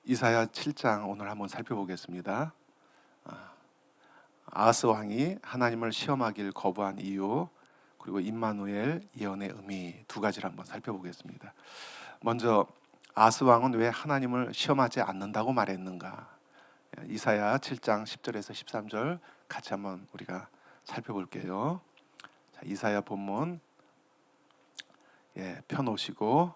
이사야 7장 오늘 한번 살펴보겠습니다. 아하스 왕이 하나님을 시험하길 거부한 이유, 그리고 임마누엘 예언의 의미 두 가지를 한번 살펴보겠습니다. 먼저 아하스 왕은 왜 하나님을 시험하지 않는다고 말했는가? 이사야 7장 10절에서 13절 같이 한번 우리가 살펴볼게요. 자, 이사야 본문 펴놓으시고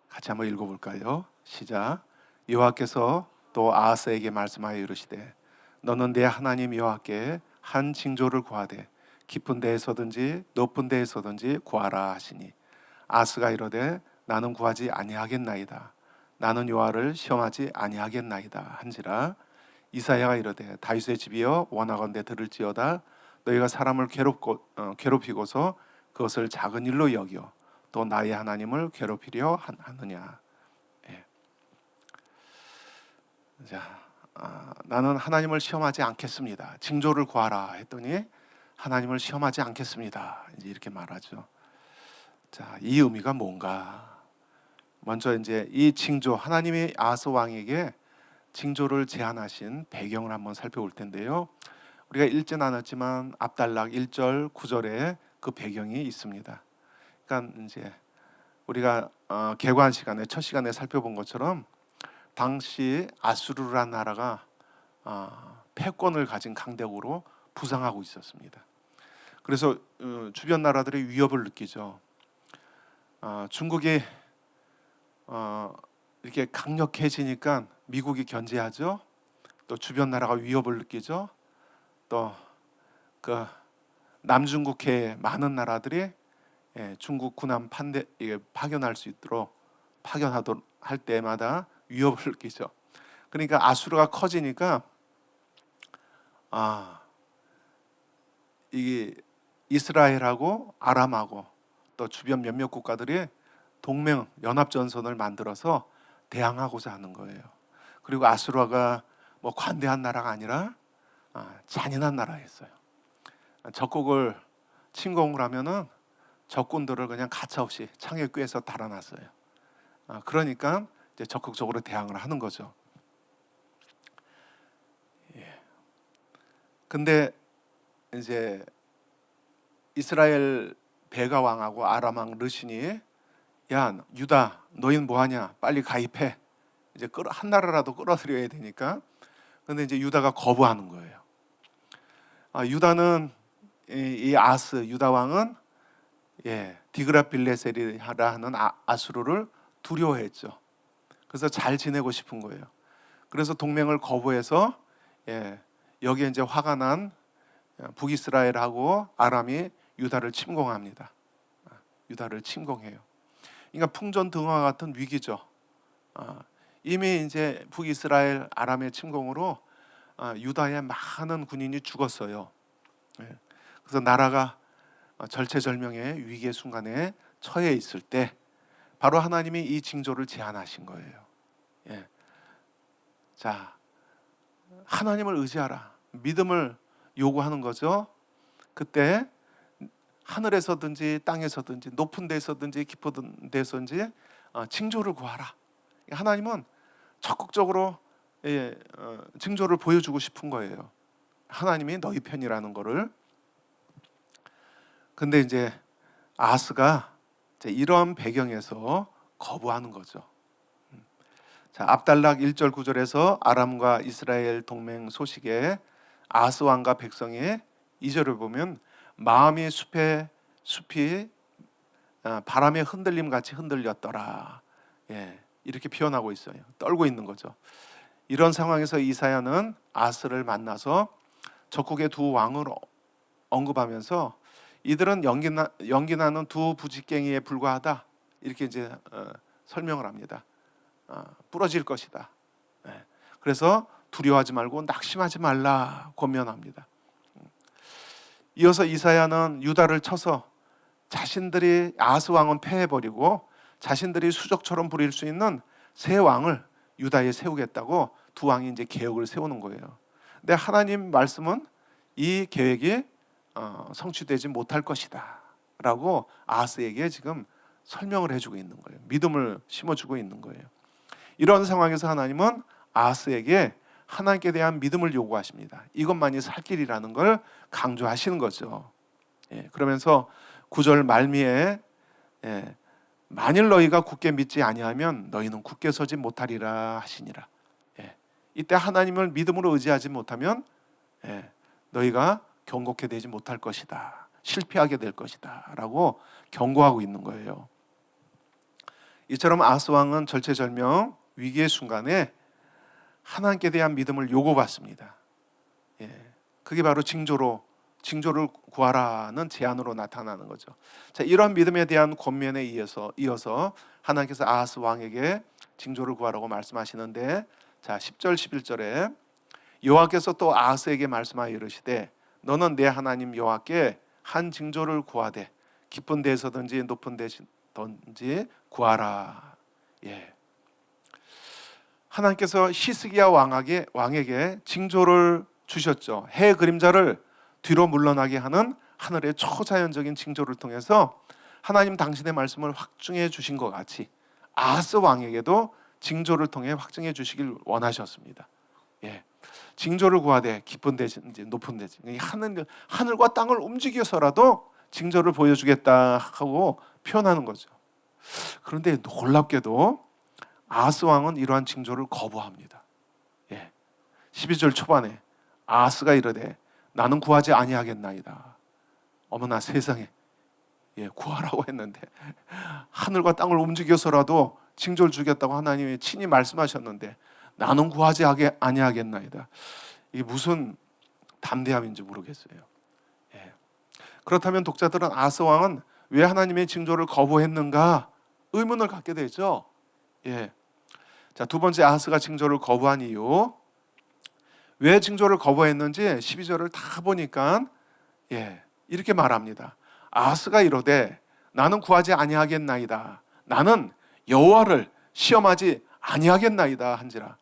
같이 한번 읽어볼까요? 시작. 여호와께서 또 아하스에게 말씀하여 이르시되 너는 내 하나님 여호와께 한 징조를 구하되 깊은 데에서든지 높은 데에서든지 구하라 하시니 아하스가 이르되 나는 구하지 아니하겠나이다. 나는 여호와를 시험하지 아니하겠나이다 한지라. 이사야가 이르되 다윗의 집이여 원하건대 들을지어다. 너희가 사람을 괴롭히고서 그것을 작은 일로 여겨 또 나의 하나님을 괴롭히려 하느냐. 자, 나는 하나님을 시험하지 않겠습니다. 징조를 구하라 했더니 하나님을 시험하지 않겠습니다. 이제 이렇게 말하죠. 자, 이 의미가 뭔가? 먼저 이제 이 징조, 하나님이 아하스 왕에게 징조를 제안하신 배경을 한번 살펴볼 텐데요. 우리가 읽지 않았지만 압달락 1절 9절에 그 배경이 있습니다. 그러니까 이제 우리가 개관 시간에 첫 시간에 살펴본 것처럼 당시 아수르라는 나라가 패권을 가진 강대국으로 부상하고 있었습니다. 그래서 주변 나라들이 위협을 느끼죠. 중국이 이렇게 강력해지니까 미국이 견제하죠. 또 주변 나라가 위협을 느끼죠. 또 그 남중국해의 많은 나라들이 중국 군함 파견할 수 있도록 파견하도록 할 때마다 위협을 느끼죠. 그러니까 아수르가 커지니까 이게 이스라엘하고 아람하고 또 주변 몇몇 국가들이 동맹 연합 전선을 만들어서 대항하고자 하는 거예요. 그리고 아수르가 뭐 관대한 나라가 아니라 잔인한 나라였어요. 적국을 침공을 하면은 적군들을 그냥 가차없이 창에 꿰서 달아났어요. 그러니까 이제 적극적으로 대항을 하는 거죠. 근데 이제 이스라엘 베가 왕하고 아람 왕 르신이 야 유다 너희는 뭐하냐 빨리 가입해 이제 한 나라라도 끌어들여야 되니까. 근데 이제 유다가 거부하는 거예요. 유다는 이 아스 유다 왕은 디그라빌레셀이라 하는 아수르를 두려워했죠. 그래서 잘 지내고 싶은 거예요. 그래서 동맹을 거부해서 여기에 이제 화가 난 북이스라엘하고 아람이 유다를 침공합니다. 유다를 침공해요. 그러니까 풍전등화 같은 위기죠. 이미 이제 북이스라엘 아람의 침공으로 유다의 많은 군인이 죽었어요. 그래서 나라가 절체절명의 위기의 순간에 처해 있을 때 바로 하나님이 이 징조를 제안하신 거예요. 자, 하나님을 의지하라. 믿음을 요구하는 거죠. 그때 하늘에서든지 땅에서든지 높은 데서든지 깊은 데서든지 징조를 구하라. 하나님은 적극적으로 징조를 보여주고 싶은 거예요. 하나님이 너희 편이라는 거를. 근데 이제 아하스가 이런 배경에서 거부하는 거죠. 자, 압달락 1절 9절에서 아람과 이스라엘 동맹 소식에 아하스 왕과 백성이 2절을 보면 마음이 숲이 바람의 흔들림 같이 흔들렸더라. 이렇게 표현하고 있어요. 떨고 있는 거죠. 이런 상황에서 이사야는 아하스를 만나서 적국의 두 왕을 언급하면서 이들은 연기나는 두 부직갱이에 불과하다. 이렇게 이제 설명을 합니다. 부러질 것이다. 그래서 두려워하지 말고 낙심하지 말라 권면합니다. 이어서 이사야는 유다를 쳐서 자신들이 아하스 왕은 패해버리고 자신들이 수족처럼 부릴 수 있는 새 왕을 유다에 세우겠다고 두 왕이 이제 계획을 세우는 거예요. 근데 하나님 말씀은 이 계획이 성취되지 못할 것이다 라고 아하스에게 지금 설명을 해주고 있는 거예요. 믿음을 심어주고 있는 거예요. 이런 상황에서 하나님은 아하스에게 하나님께 대한 믿음을 요구하십니다. 이것만이 살 길이라는 걸 강조하시는 거죠. 그러면서 9절 말미에 만일 너희가 굳게 믿지 아니하면 너희는 굳게 서지 못하리라 하시니라. 이때 하나님을 믿음으로 의지하지 못하면 너희가 경고케 되지 못할 것이다. 실패하게 될 것이다 라고 경고하고 있는 거예요. 이처럼 아하스 왕은 절체절명 위기의 순간에 하나님께 대한 믿음을 요구받습니다. 그게 바로 징조를 구하라는 제안으로 나타나는 거죠. 자, 이런 믿음에 대한 권면에 이어서 하나님께서 아하스 왕에게 징조를 구하라고 말씀하시는데, 자 10절 11절에 여호와께서 또 아하스에게 말씀하여 이르시되 너는 내 하나님 여호와께 한 징조를 구하되 깊은 데서든지 높은 데서든지 구하라. 하나님께서 히스기야 왕에게 징조를 주셨죠. 해 그림자를 뒤로 물러나게 하는 하늘의 초자연적인 징조를 통해서 하나님 당신의 말씀을 확증해 주신 것 같이 아하스 왕에게도 징조를 통해 확증해 주시길 원하셨습니다. 징조를 구하되 깊은 데든지 높은 데든지 하늘과 땅을 움직여서라도 징조를 보여주겠다 하고 표현하는 거죠. 그런데 놀랍게도 아하스 왕은 이러한 징조를 거부합니다. 12절 초반에 아하스가 이르되 나는 구하지 아니하겠나이다. 어머나 세상에, 구하라고 했는데 하늘과 땅을 움직여서라도 징조를 주겠다고 하나님이 친히 말씀하셨는데 나는 구하지 아니하겠나이다. 이게 무슨 담대함인지 모르겠어요. 그렇다면 독자들은 아하스 왕은 왜 하나님의 징조를 거부했는가 의문을 갖게 되죠. 자, 두 번째 아하스가 징조를 거부한 이유, 왜 징조를 거부했는지 12절을 다 보니까 이렇게 말합니다. 아하스가 이르되 나는 구하지 아니하겠나이다. 나는 여호와를 시험하지 아니하겠나이다 한지라.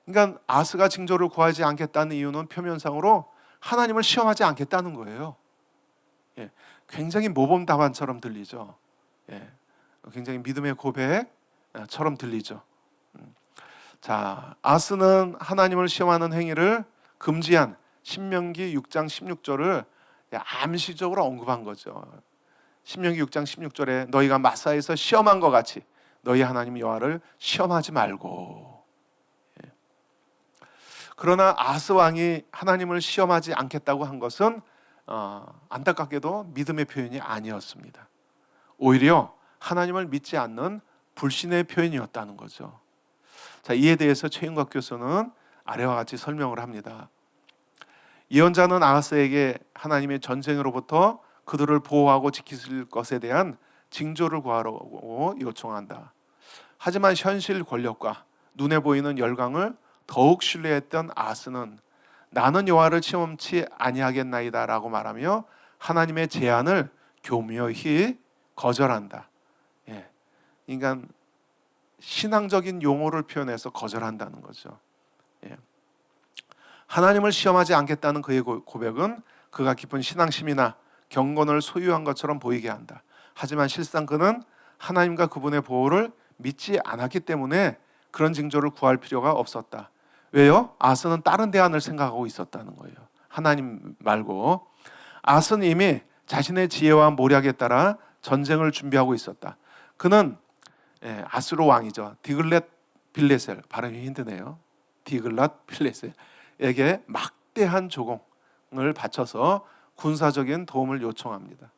그러니까 아하스가 징조를 구하지 않겠다는 이유는 표면상으로 하나님을 시험하지 않겠다는 거예요. 굉장히 모범 답안처럼 들리죠. 굉장히 믿음의 고백처럼 들리죠. 자, 아하스는 하나님을 시험하는 행위를 금지한 신명기 6장 16절을 암시적으로 언급한 거죠. 신명기 6장 16절에 너희가 마사에서 시험한 것 같이 너희 하나님 여호와를 시험하지 말고. 그러나 아하스 왕이 하나님을 시험하지 않겠다고 한 것은 안타깝게도 믿음의 표현이 아니었습니다. 오히려 하나님을 믿지 않는 불신의 표현이었다는 거죠. 자, 이에 대해서 최윤각 교수는 아래와 같이 설명을 합니다. 예언자는 아하스에게 하나님의 전쟁으로부터 그들을 보호하고 지키실 것에 대한 징조를 구하라고 요청한다. 하지만 현실 권력과 눈에 보이는 열강을 더욱 신뢰했던 아하스는 나는 여호와를 시험치 아니하겠나이다 라고 말하며 하나님의 제안을 교묘히 거절한다. 그러니까 신앙적인 용어를 표현해서 거절한다는 거죠. 하나님을 시험하지 않겠다는 그의 고백은 그가 깊은 신앙심이나 경건을 소유한 것처럼 보이게 한다. 하지만 실상 그는 하나님과 그분의 보호를 믿지 않았기 때문에 그런 징조를 구할 필요가 없었다. 왜요? 아하스는 다른 대안을 생각하고 있었다는 거예요. 하나님 말고. 아하스는 이미 자신의 지혜와 모략에 따라 전쟁을 준비하고 있었다. 그는 아수르 왕이죠. 디글랏 빌레셀, 발음이 힘드네요. 디글랏 빌레셀에게 막대한 조공을 바쳐서 군사적인 도움을 요청합니다.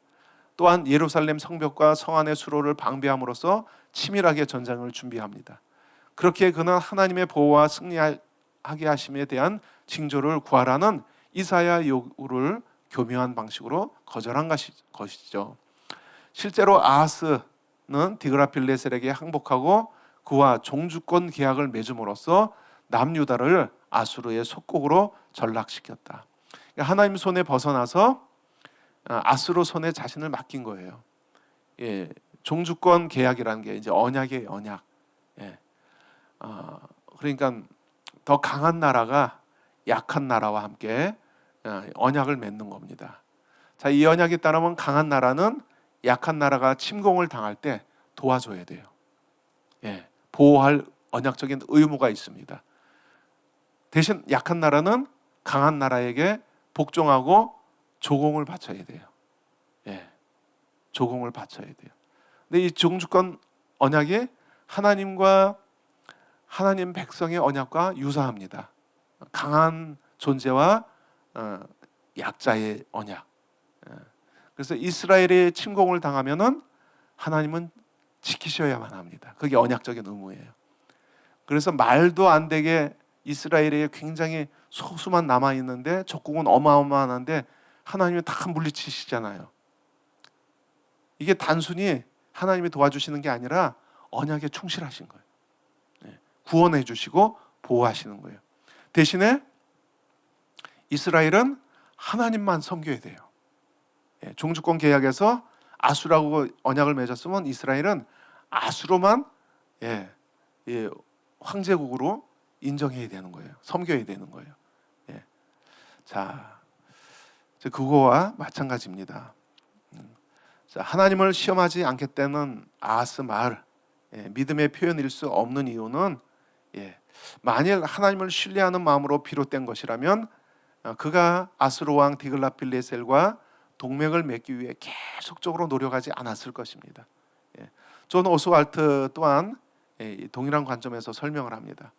또한 예루살렘 성벽과 성 안의 수로를 방비함으로써 치밀하게 전쟁을 준비합니다. 그렇게 그는 하나님의 보호와 승리하게 하심에 대한 징조를 구하라는 이사야 요구를 교묘한 방식으로 거절한 것이죠. 실제로 아하스는 디그라필레셀에게 항복하고 그와 종주권 계약을 맺음으로써 남유다를 아수르의 속국으로 전락시켰다. 하나님 손에 벗어나서 아수르 손에 자신을 맡긴 거예요. 종주권 계약이라는 게 이제 언약의 언약. 그러니까 더 강한 나라가 약한 나라와 함께 언약을 맺는 겁니다. 자, 이 언약에 따르면 강한 나라는 약한 나라가 침공을 당할 때 도와줘야 돼요. 보호할 언약적인 의무가 있습니다. 대신 약한 나라는 강한 나라에게 복종하고 조공을 바쳐야 돼요. 조공을 바쳐야 돼요. 근데 이 종주권 언약이 하나님과 하나님 백성의 언약과 유사합니다. 강한 존재와 약자의 언약. 그래서 이스라엘이 침공을 당하면은 하나님은 지키셔야만 합니다. 그게 언약적인 의무예요. 그래서 말도 안 되게 이스라엘에 굉장히 소수만 남아 있는데 적국은 어마어마한데 하나님이 다 물리치시잖아요. 이게 단순히 하나님이 도와주시는 게 아니라 언약에 충실하신 거예요. 구원해 주시고 보호하시는 거예요. 대신에 이스라엘은 하나님만 섬겨야 돼요. 종주권 계약에서 아수라고 언약을 맺었으면 이스라엘은 아수로만 황제국으로 인정해야 되는 거예요. 섬겨야 되는 거예요. 자, 그거와 마찬가지입니다. 자, 하나님을 시험하지 않겠다는 아하스 말, 믿음의 표현일 수 없는 이유는 만일 하나님을 신뢰하는 마음으로 비롯된 것이라면 그가 아수르 왕 디글랏빌레셀과 동맹을 맺기 위해 계속적으로 노력하지 않았을 것입니다. 존 오스왈트 또한 동일한 관점에서 설명을 합니다.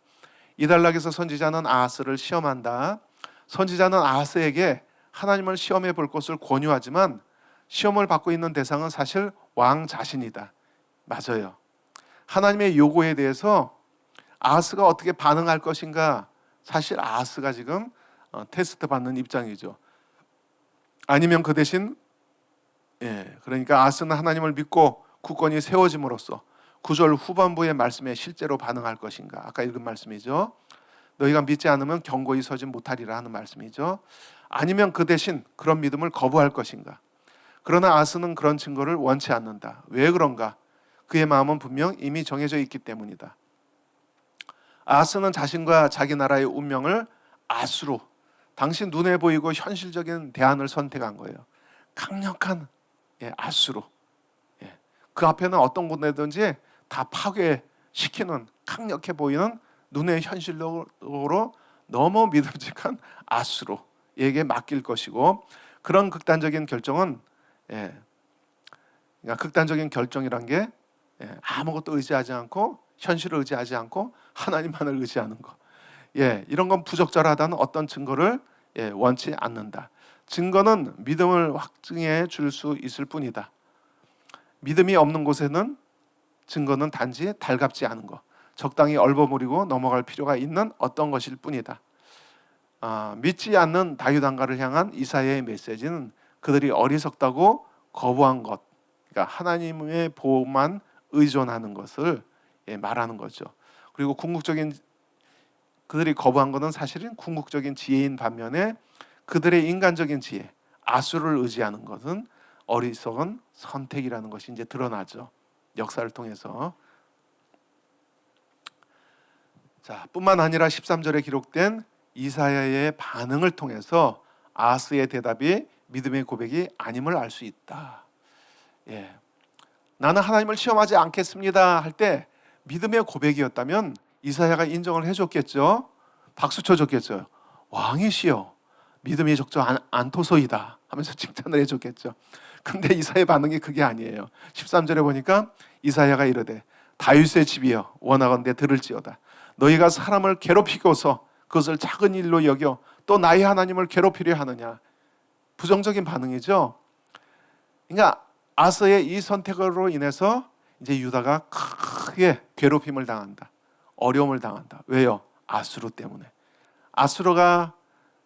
이달락에서 선지자는 아하스를 시험한다. 선지자는 아하스에게 하나님을 시험해 볼 것을 권유하지만 시험을 받고 있는 대상은 사실 왕 자신이다. 맞아요. 하나님의 요구에 대해서 아하스가 어떻게 반응할 것인가, 사실 아하스가 지금 테스트 받는 입장이죠. 아니면 그 대신 그러니까 아하스는 하나님을 믿고 국권이 세워짐으로써 9절 후반부의 말씀에 실제로 반응할 것인가, 아까 읽은 말씀이죠. 너희가 믿지 않으면 견고히 서지 못하리라 하는 말씀이죠. 아니면 그 대신 그런 믿음을 거부할 것인가. 그러나 아하스는 그런 증거를 원치 않는다. 왜 그런가? 그의 마음은 분명 이미 정해져 있기 때문이다. 아하스는 자신과 자기 나라의 운명을 아수로, 당시 눈에 보이고 현실적인 대안을 선택한 거예요. 강력한 아수로. 그 앞에는 어떤 곳이든지 다 파괴시키는, 강력해 보이는 눈의 현실적으로 너무 믿음직한 아수로에게 맡길 것이고, 그런 극단적인 결정은 그러니까 극단적인 결정이란 게 아무것도 의지하지 않고 현실을 의지하지 않고 하나님만을 의지하는 거. 이런 건 부적절하다는 어떤 증거를 원치 않는다. 증거는 믿음을 확증해 줄 수 있을 뿐이다. 믿음이 없는 곳에는 증거는 단지 달갑지 않은 것, 적당히 얼버무리고 넘어갈 필요가 있는 어떤 것일 뿐이다. 믿지 않는 다윗왕가를 향한 이사야의 메시지는 그들이 어리석다고 거부한 것, 그러니까 하나님의 보호만 의존하는 것을 말하는 거죠. 그리고 그들이 거부한 것은 사실은 궁극적인 지혜인 반면에 그들의 인간적인 지혜, 아수를 의지하는 것은 어리석은 선택이라는 것이 이제 드러나죠. 역사를 통해서. 자, 뿐만 아니라 13절에 기록된 이사야의 반응을 통해서 아하스의 대답이 믿음의 고백이 아님을 알 수 있다. 나는 하나님을 시험하지 않겠습니다 할 때 믿음의 고백이었다면 이사야가 인정을 해줬겠죠. 박수 쳐줬겠죠. 왕이시여 믿음이 적지 않도소이다 하면서 칭찬을 해줬겠죠. 근데 이사야의 반응이 그게 아니에요. 13절에 보니까 이사야가 이르되 다윗의 집이여 원하건대 들을지어다. 너희가 사람을 괴롭히고서 그것을 작은 일로 여겨 또 나의 하나님을 괴롭히려 하느냐. 부정적인 반응이죠. 그러니까 아하스의 이 선택으로 인해서 이제 유다가 크게 괴롭힘을 당한다. 어려움을 당한다. 왜요? 아수르 때문에. 아수르가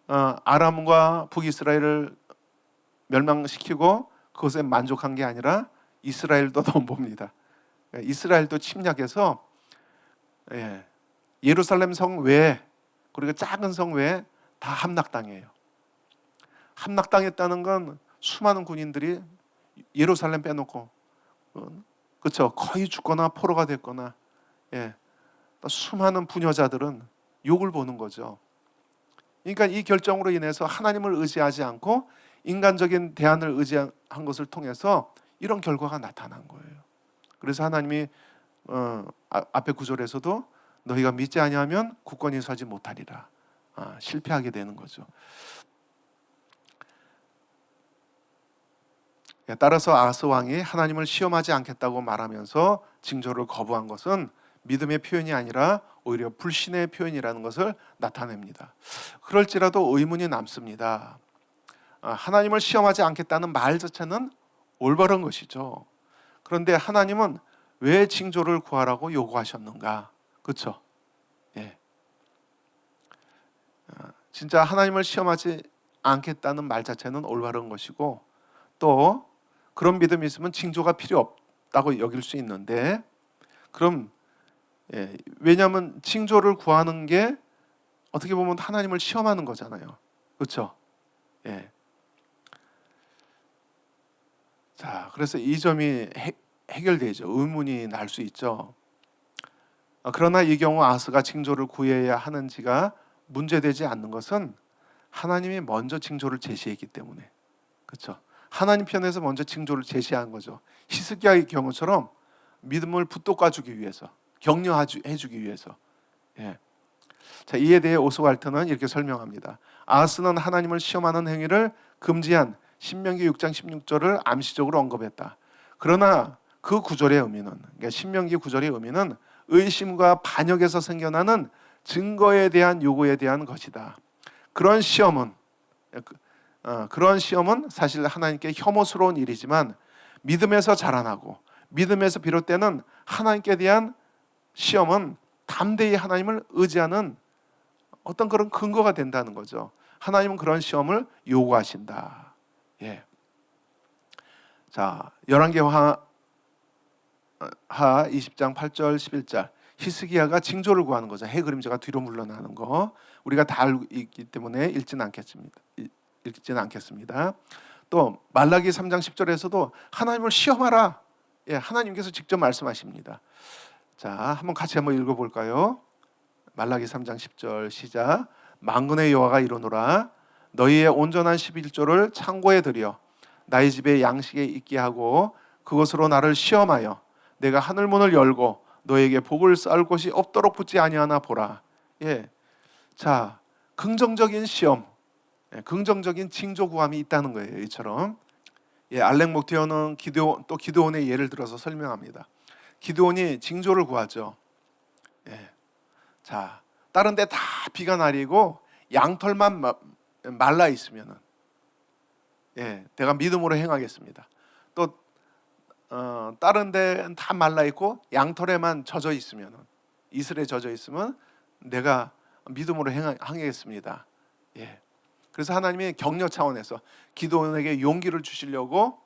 아람과 북이스라엘을 멸망시키고 그것에 만족한 게 아니라 이스라엘도 넘봅니다. 이스라엘도 침략해서 예루살렘 성 외에, 그리고 작은 성 외에 다 함락당해요. 함락당했다는 건 수많은 군인들이 예루살렘 빼놓고 그렇죠, 거의 죽거나 포로가 됐거나 수많은 부녀자들은 욕을 보는 거죠. 그러니까 이 결정으로 인해서 하나님을 의지하지 않고 인간적인 대안을 의지한 것을 통해서 이런 결과가 나타난 거예요. 그래서 하나님이 앞에 구절에서도 너희가 믿지 아니하면 굳건히 서지 못하리라. 실패하게 되는 거죠. 따라서 아하스 왕이 하나님을 시험하지 않겠다고 말하면서 징조를 거부한 것은 믿음의 표현이 아니라 오히려 불신의 표현이라는 것을 나타냅니다. 그럴지라도 의문이 남습니다. 하나님을 시험하지 않겠다는 말 자체는 올바른 것이죠. 그런데 하나님은 왜 징조를 구하라고 요구하셨는가? 그렇죠? 예. 진짜 하나님을 시험하지 않겠다는 말 자체는 올바른 것이고, 또 그런 믿음이 있으면 징조가 필요 없다고 여길 수 있는데, 그럼 왜냐하면 징조를 구하는 게 어떻게 보면 하나님을 시험하는 거잖아요. 그렇죠? 예. 자, 그래서 이 점이 해결되죠. 의문이 날 수 있죠. 그러나 이 경우 아하스가 징조를 구해야 하는지가 문제되지 않는 것은 하나님이 먼저 징조를 제시했기 때문에. 그렇죠? 하나님 편에서 먼저 징조를 제시한 거죠. 히스기야의 경우처럼 믿음을 붙돋아주기 위해서, 격려해주기 위해서. 예. 자, 이에 대해 오스왈트는 이렇게 설명합니다. 아하스는 하나님을 시험하는 행위를 금지한 신명기 6장 16절을 암시적으로 언급했다. 그러나 그 구절의 의미는, 그러니까 신명기 구절의 의미는 의심과 반역에서 생겨나는 증거에 대한 요구에 대한 것이다. 그런 시험은 사실 하나님께 혐오스러운 일이지만 믿음에서 자라나고 믿음에서 비롯되는 하나님께 대한 시험은 담대히 하나님을 의지하는 어떤 그런 근거가 된다는 거죠. 하나님은 그런 시험을 요구하신다. 예. 자, 열왕기하 20장 8절 11절 히스기야가 징조를 구하는 거죠. 해 그림자가 뒤로 물러나는 거 우리가 다 알고 있기 때문에 읽지는 않겠습니다. 또 말라기 3장 10절에서도 하나님을 시험하라. 예, 하나님께서 직접 말씀하십니다. 자, 한번 같이 읽어볼까요? 말라기 3장 10절 시작. 만군의 여호와가 이르노라. 너희의 온전한 11조를 창고에 들여 나의 집에 양식에 있게 하고 그것으로 나를 시험하여 내가 하늘문을 열고 너에게 복을 쌓을 곳이 없도록 붙지 아니하나 보라. 예, 자, 긍정적인 시험, 긍정적인 징조 구함이 있다는 거예요. 이처럼. 예, 알렉 목티어는 기드온의 예를 들어서 설명합니다. 기드온이 징조를 구하죠. 예, 자, 다른 데 다 비가 내리고 양털만 말라 있으면은, 예, 내가 믿음으로 행하겠습니다. 또 다른 데는 다 말라 있고 양털에만 젖어 있으면은, 이슬에 젖어 있으면 내가 믿음으로 행하겠습니다. 예. 그래서 하나님이 격려 차원에서 기도원에게 용기를 주시려고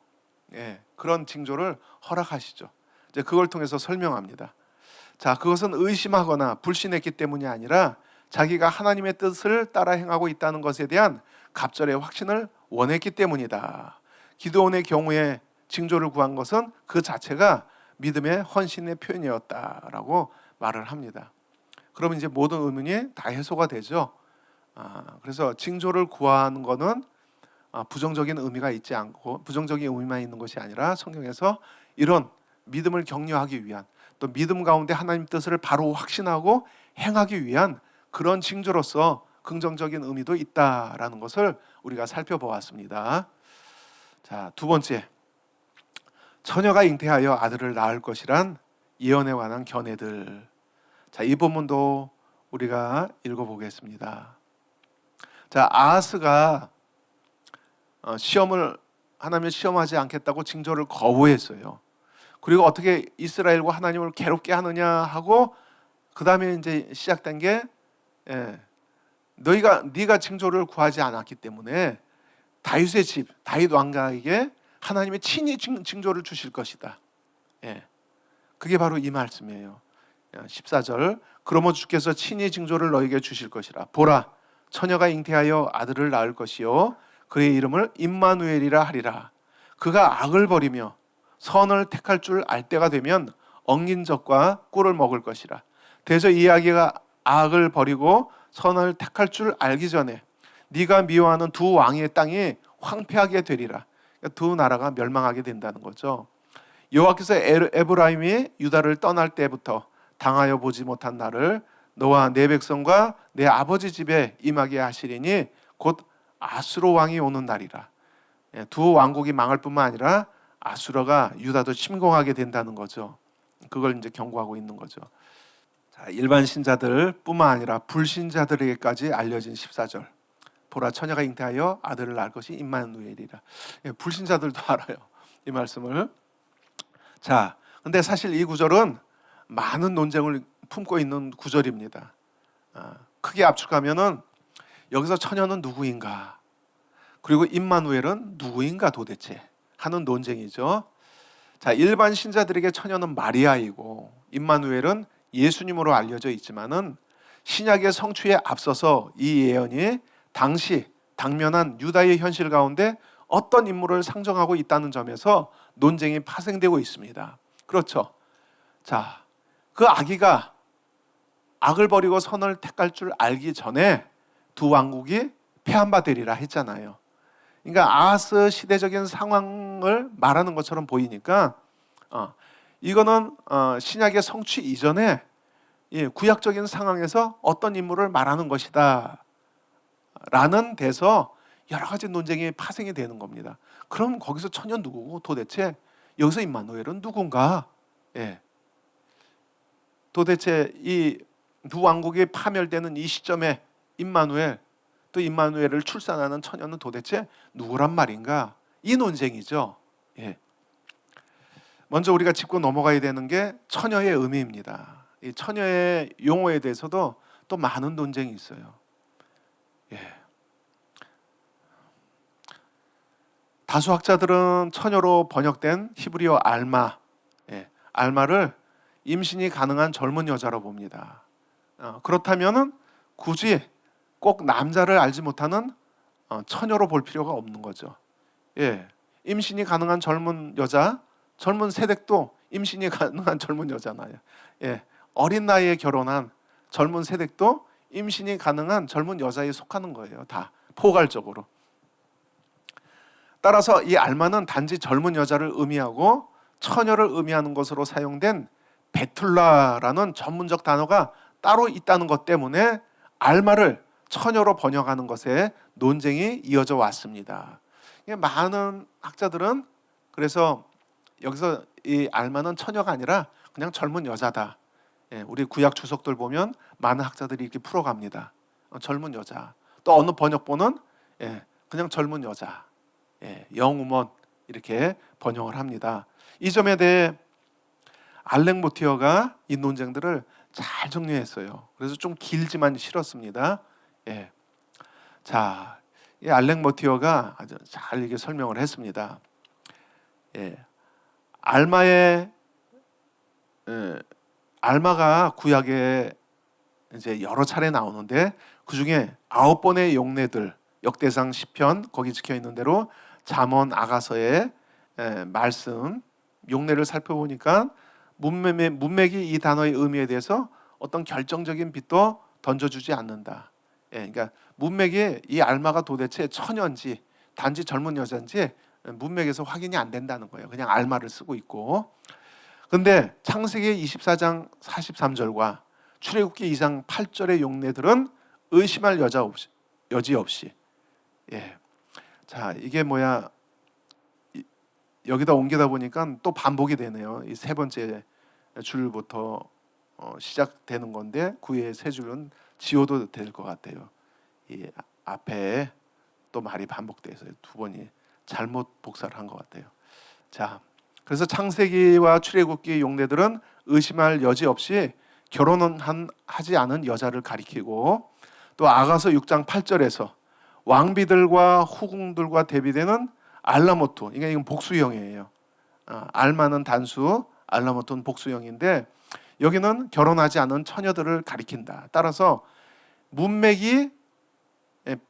그런 징조를 허락하시죠. 이제 그걸 통해서 설명합니다. 자, 그것은 의심하거나 불신했기 때문이 아니라 자기가 하나님의 뜻을 따라 행하고 있다는 것에 대한 갑절의 확신을 원했기 때문이다. 기도원의 경우에 징조를 구한 것은 그 자체가 믿음의 헌신의 표현이었다라고 말을 합니다. 그러면 이제 모든 의문이 다 해소가 되죠. 그래서 징조를 구하는 것은 부정적인 의미가 있지 않고 부정적인 의미만 있는 것이 아니라 성경에서 이런 믿음을 격려하기 위한, 또 믿음 가운데 하나님 뜻을 바로 확신하고 행하기 위한 그런 징조로서 긍정적인 의미도 있다라는 것을 우리가 살펴보았습니다. 자, 두 번째, 처녀가 잉태하여 아들을 낳을 것이란 예언에 관한 견해들. 자, 이 본문도 우리가 읽어보겠습니다. 자, 아하스가 하나님을 시험하지 않겠다고 징조를 거부했어요. 그리고 어떻게 이스라엘과 하나님을 괴롭게 하느냐 하고 그 다음에 이제 시작된 게 네가 징조를 구하지 않았기 때문에 다윗의 집, 다윗 왕가에게 하나님이 친히 징조를 주실 것이다. 그게 바로 이 말씀이에요. 14절, 그러므로 주께서 친히 징조를 너에게 주실 것이라. 보라, 처녀가 잉태하여 아들을 낳을 것이요 그의 이름을 임마누엘이라 하리라. 그가 악을 버리며 선을 택할 줄 알 때가 되면 엉긴 젖과 꿀을 먹을 것이라. 대저 이 아기가 악을 버리고 선을 택할 줄 알기 전에 네가 미워하는 두 왕의 땅이 황폐하게 되리라. 그러니까 두 나라가 멸망하게 된다는 거죠. 여호와께서 에브라임이 유다를 떠날 때부터 당하여 보지 못한 나를 너와 내 백성과 내 아버지 집에 임하게 하시리니 곧 아수르 왕이 오는 날이라. 두 왕국이 망할 뿐만 아니라 아수르가 유다도 침공하게 된다는 거죠. 그걸 이제 경고하고 있는 거죠. 자, 일반 신자들뿐만 아니라 불신자들에게까지 알려진 14절. 보라 처녀가 잉태하여 아들을 낳을 것이 임마누엘이라. 불신자들도 알아요, 이 말씀을. 자, 근데 사실 이 구절은 많은 논쟁을 품고 있는 구절입니다. 크게 압축하면은 여기서 처녀는 누구인가, 그리고 임마누엘은 누구인가 도대체 하는 논쟁이죠. 자, 일반 신자들에게 처녀는 마리아이고 임마누엘은 예수님으로 알려져 있지만은 신약의 성취에 앞서서 이 예언이 당시 당면한 유다의 현실 가운데 어떤 인물을 상정하고 있다는 점에서 논쟁이 파생되고 있습니다. 그렇죠. 자, 그 아기가 악을 버리고 선을 택할 줄 알기 전에 두 왕국이 패한바되리라 했잖아요. 그러니까 아하스 시대적인 상황을 말하는 것처럼 보이니까 이거는 신약의 성취 이전에 구약적인 상황에서 어떤 인물을 말하는 것이다 라는 데서 여러 가지 논쟁이 파생이 되는 겁니다. 그럼 거기서 처녀 누구고 도대체 여기서 임마누엘은 누군가? 도대체 이 두 왕국이 파멸되는 이 시점에 임마누엘, 또 임마누엘을 출산하는 처녀는 도대체 누구란 말인가? 이 논쟁이죠. 먼저 우리가 짚고 넘어가야 되는 게 처녀의 의미입니다. 이 처녀의 용어에 대해서도 또 많은 논쟁이 있어요. 다수 학자들은 처녀로 번역된 히브리어 알마, 알마를 임신이 가능한 젊은 여자로 봅니다. 그렇다면은 굳이 꼭 남자를 알지 못하는 처녀로 볼 필요가 없는 거죠. 임신이 가능한 젊은 여자, 젊은 세댁도 임신이 가능한 젊은 여자나요. 어린 나이에 결혼한 젊은 세댁도 임신이 가능한 젊은 여자에 속하는 거예요. 다 포괄적으로. 따라서 이 알마는 단지 젊은 여자를 의미하고 처녀를 의미하는 것으로 사용된 베툴라라는 전문적 단어가 따로 있다는 것 때문에 알마를 처녀로 번역하는 것에 논쟁이 이어져 왔습니다. 많은 학자들은 그래서 여기서 이 알마는 처녀가 아니라 그냥 젊은 여자다. 우리 구약 주석들 보면 많은 학자들이 이렇게 풀어갑니다. 젊은 여자. 또 어느 번역본은 그냥 젊은 여자, 영우먼 이렇게 번역을 합니다. 이 점에 대해 알렉 모티어가 이 논쟁들을 잘 정리했어요. 그래서 좀 길지만 실었습니다. 자, 이 알렉 모티어가 아주 잘 이렇게 설명을 했습니다. 알마가 구약에 이제 여러 차례 나오는데 그 중에 9번의 용례들, 역대상 10편 거기 적혀 있는 대로 잠언 아가서의 말씀 용례를 살펴보니까 문맥이 이 단어의 의미에 대해서 어떤 결정적인 빛도 던져주지 않는다. 그러니까 문맥이 이 알마가 도대체 처녀인지 단지 젊은 여자인지 문맥에서 확인이 안 된다는 거예요. 그냥 알마를 쓰고 있고. 근데 창세기 24장 43절과 출애굽기 2장 8절의 용례들은 의심할 여지 없이. 자, 이게 뭐야? 여기다 옮기다 보니까 또 반복이 되네요. 이 세 번째 줄부터 시작되는 건데 그 위에 세 줄은 지워도 될 것 같아요. 이 앞에 또 말이 반복돼서 두 번이 잘못 복사를 한 것 같아요. 자, 그래서 창세기와 출애굽기 용례들은 의심할 여지 없이 결혼은 하지 않은 여자를 가리키고, 또 아가서 6장 8절에서 왕비들과 후궁들과 대비되는 알라모트, 그러니까 이건 복수형이에요. 알마는 단수, 알라모트는 복수형인데 여기는 결혼하지 않은 처녀들을 가리킨다. 따라서 문맥이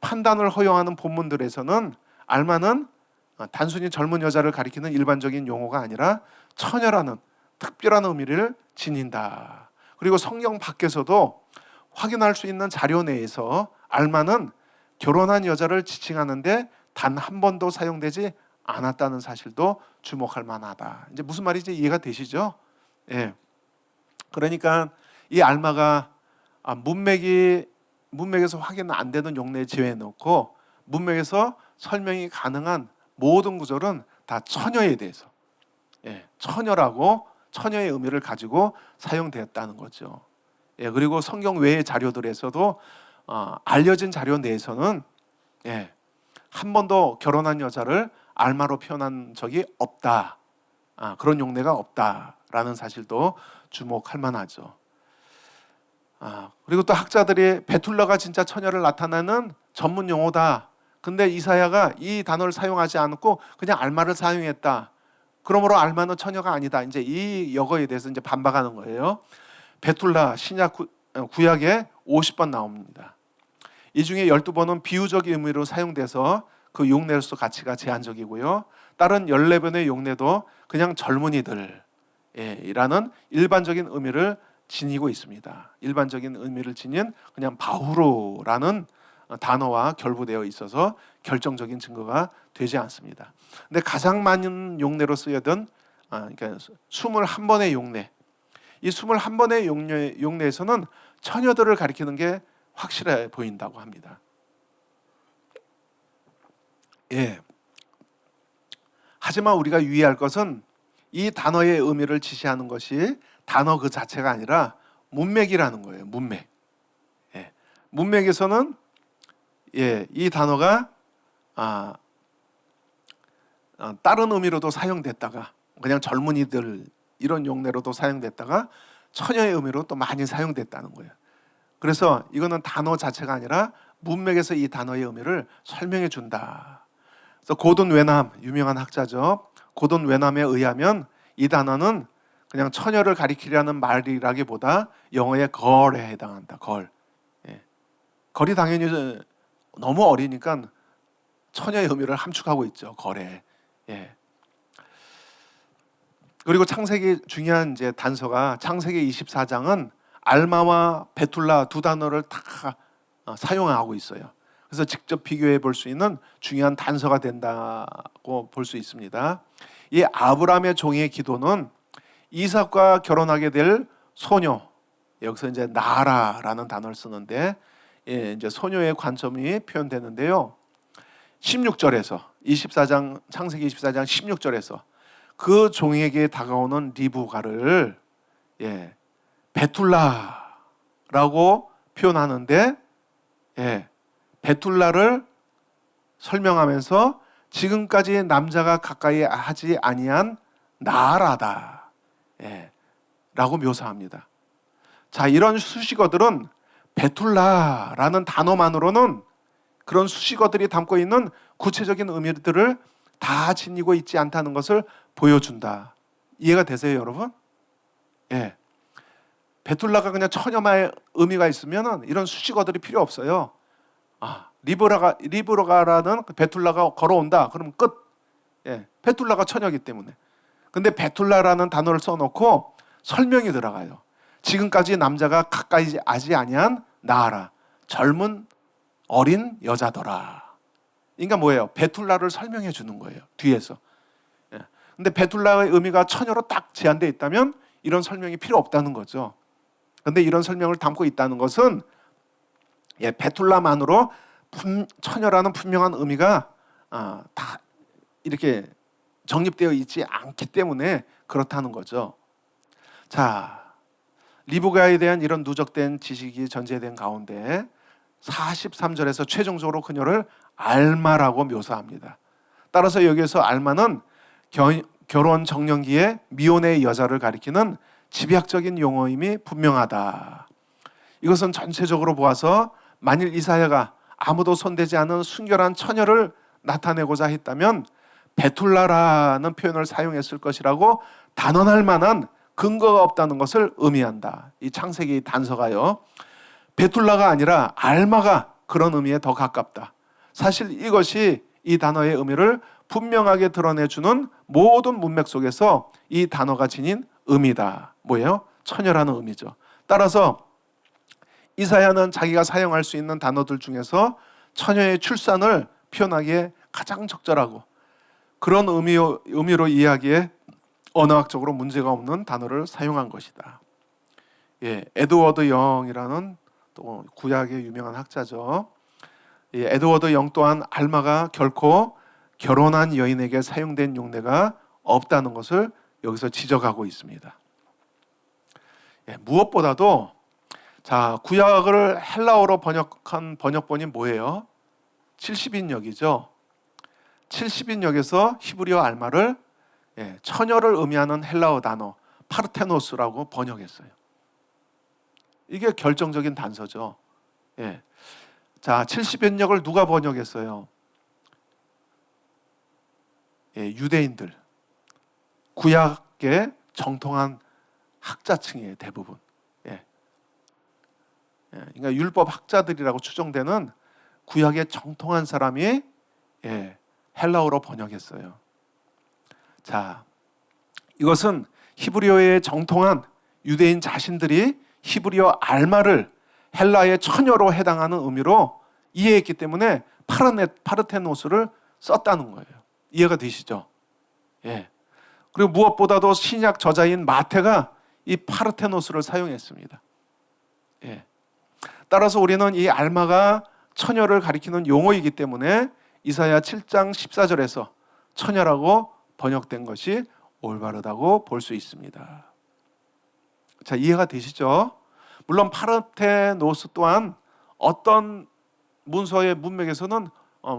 판단을 허용하는 본문들에서는 알마는 단순히 젊은 여자를 가리키는 일반적인 용어가 아니라 처녀라는 특별한 의미를 지닌다. 그리고 성경 밖에서도 확인할 수 있는 자료 내에서 알마는 결혼한 여자를 지칭하는데 단 한 번도 사용되지 않았다는 사실도 주목할 만하다. 이제 무슨 말인지 이해가 되시죠? 예. 그러니까 이 알마가 문맥에서 확인 안 되는 용례에 제외해 놓고 문맥에서 설명이 가능한 모든 구절은 다 처녀에 대해서, 처녀라고 처녀의 의미를 가지고 사용되었다는 거죠. 그리고 성경 외의 자료들에서도 알려진 자료 내에서는 한 번도 결혼한 여자를 알마로 표현한 적이 없다. 그런 용례가 없다라는 사실도 주목할 만하죠. 그리고 또 학자들이 베툴라가 진짜 처녀를 나타내는 전문 용어다. 근데 이사야가 이 단어를 사용하지 않고 그냥 알마를 사용했다. 그러므로 알마는 처녀가 아니다. 이제 이 역어에 대해서 이제 반박하는 거예요. 베툴라 신약 구약에 50번 나옵니다. 이 중에 12번은 비유적 의미로 사용돼서 그 용례로서 가치가 제한적이고요. 다른 14번의 용례도 그냥 젊은이들 이라는 일반적인 의미를 지니고 있습니다. 일반적인 의미를 지닌 그냥 바후로라는 단어와 결부되어 있어서 결정적인 증거가 되지 않습니다. 근데 가장 많은 용례로 쓰여던 그러니까 21번의 용례, 이 21번의 용례에서는 처녀들을 가리키는 게 확실해 보인다고 합니다. 하지만 우리가 유의할 것은 이 단어의 의미를 지시하는 것이 단어 그 자체가 아니라 문맥이라는 거예요. 문맥. 문맥에서는 이 단어가 다른 의미로도 사용됐다가 그냥 젊은이들 이런 용례로도 사용됐다가 처녀의 의미로 또 많이 사용됐다는 거예요. 그래서 이거는 단어 자체가 아니라 문맥에서 이 단어의 의미를 설명해 준다. 그래서 고든 웨남, 유명한 학자죠. 고든 웨남에 의하면 이 단어는 그냥 처녀를 가리키려는 말이라기보다 영어의 걸에 해당한다. 걸. 걸이 당연히 너무 어리니까 처녀의 의미를 함축하고 있죠. 걸에. 그리고 창세기 중요한 이제 단서가 창세기 24장은 알마와 베툴라 두 단어를 다 사용하고 있어요. 그래서 직접 비교해 볼 수 있는 중요한 단서가 된다고 볼 수 있습니다. 이 아브라함의 종의 기도는 이삭과 결혼하게 될 소녀, 여기서 이제 나라라는 단어를 쓰는데 이제 소녀의 관점이 표현되는데요. 16절에서 24장 창세기 24장 16절에서 그 종에게 다가오는 리브가를 베툴라라고 표현하는데 베툴라를 설명하면서 지금까지 남자가 가까이 하지 아니한 나라다 라고 묘사합니다. 자, 이런 수식어들은 베툴라라는 단어만으로는 그런 수식어들이 담고 있는 구체적인 의미들을 다 지니고 있지 않다는 것을 보여준다. 이해가 되세요, 여러분? 베툴라가 그냥 처녀의 의미가 있으면 이런 수식어들이 필요 없어요. 리브로가라는 베툴라가 걸어온다. 그럼 끝. 베툴라가 처녀이기 때문에. 근데 베툴라라는 단어를 써놓고 설명이 들어가요. 지금까지 남자가 가까이 하지 아니한 나아라. 젊은 어린 여자더라. 그러니까 뭐예요? 베툴라를 설명해 주는 거예요. 뒤에서. 근데 베툴라의 의미가 처녀로 딱 제한되어 있다면 이런 설명이 필요 없다는 거죠. 근데 이런 설명을 담고 있다는 것은 베툴라만으로 처녀라는 분명한 의미가 다 이렇게 정립되어 있지 않기 때문에 그렇다는 거죠. 자, 리브가에 대한 이런 누적된 지식이 전제된 가운데 43절에서 최종적으로 그녀를 알마라고 묘사합니다. 따라서 여기에서 알마는 결혼 정년기에 미혼의 여자를 가리키는 집약적인 용어임이 분명하다. 이것은 전체적으로 보아서 만일 이사야가 아무도 손대지 않은 순결한 처녀를 나타내고자 했다면 베툴라라는 표현을 사용했을 것이라고 단언할 만한 근거가 없다는 것을 의미한다. 이 창세기 단서가요. 베툴라가 아니라 알마가 그런 의미에 더 가깝다. 사실 이것이 이 단어의 의미를 분명하게 드러내주는 모든 문맥 속에서 이 단어가 지닌 의미다. 뭐예요? 처녀라는 의미죠. 따라서 이사야는 자기가 사용할 수 있는 단어들 중에서 처녀의 출산을 표현하기에 가장 적절하고 그런 의미로 이야기에 언어학적으로 문제가 없는 단어를 사용한 것이다. 에드워드 영이라는 또 구약의 유명한 학자죠. 에드워드 영 또한 알마가 결코 결혼한 여인에게 사용된 용례가 없다는 것을 여기서 지적하고 있습니다. 무엇보다도 자, 구약을 헬라어로 번역한 번역본이 뭐예요? 70인역이죠. 70인역에서 히브리어 알마를 처녀를 의미하는 헬라어 단어 파르테노스라고 번역했어요. 이게 결정적인 단서죠. 자, 70인역을 누가 번역했어요? 유대인들. 구약의 정통한 학자층이에요, 대부분. 그러니까 율법 학자들이라고 추정되는 구약의 정통한 사람이 헬라어로 번역했어요. 자, 이것은 히브리어의 정통한 유대인 자신들이 히브리어 알마를 헬라의 처녀로 해당하는 의미로 이해했기 때문에 파르테노스를 썼다는 거예요. 이해가 되시죠? 그리고 무엇보다도 신약 저자인 마태가 이 파르테노스를 사용했습니다. 따라서 우리는 이 알마가 처녀를 가리키는 용어이기 때문에 이사야 7장 14절에서 처녀라고 번역된 것이 올바르다고 볼 수 있습니다. 자, 이해가 되시죠? 물론 파르테노스 또한 어떤 문서의 문맥에서는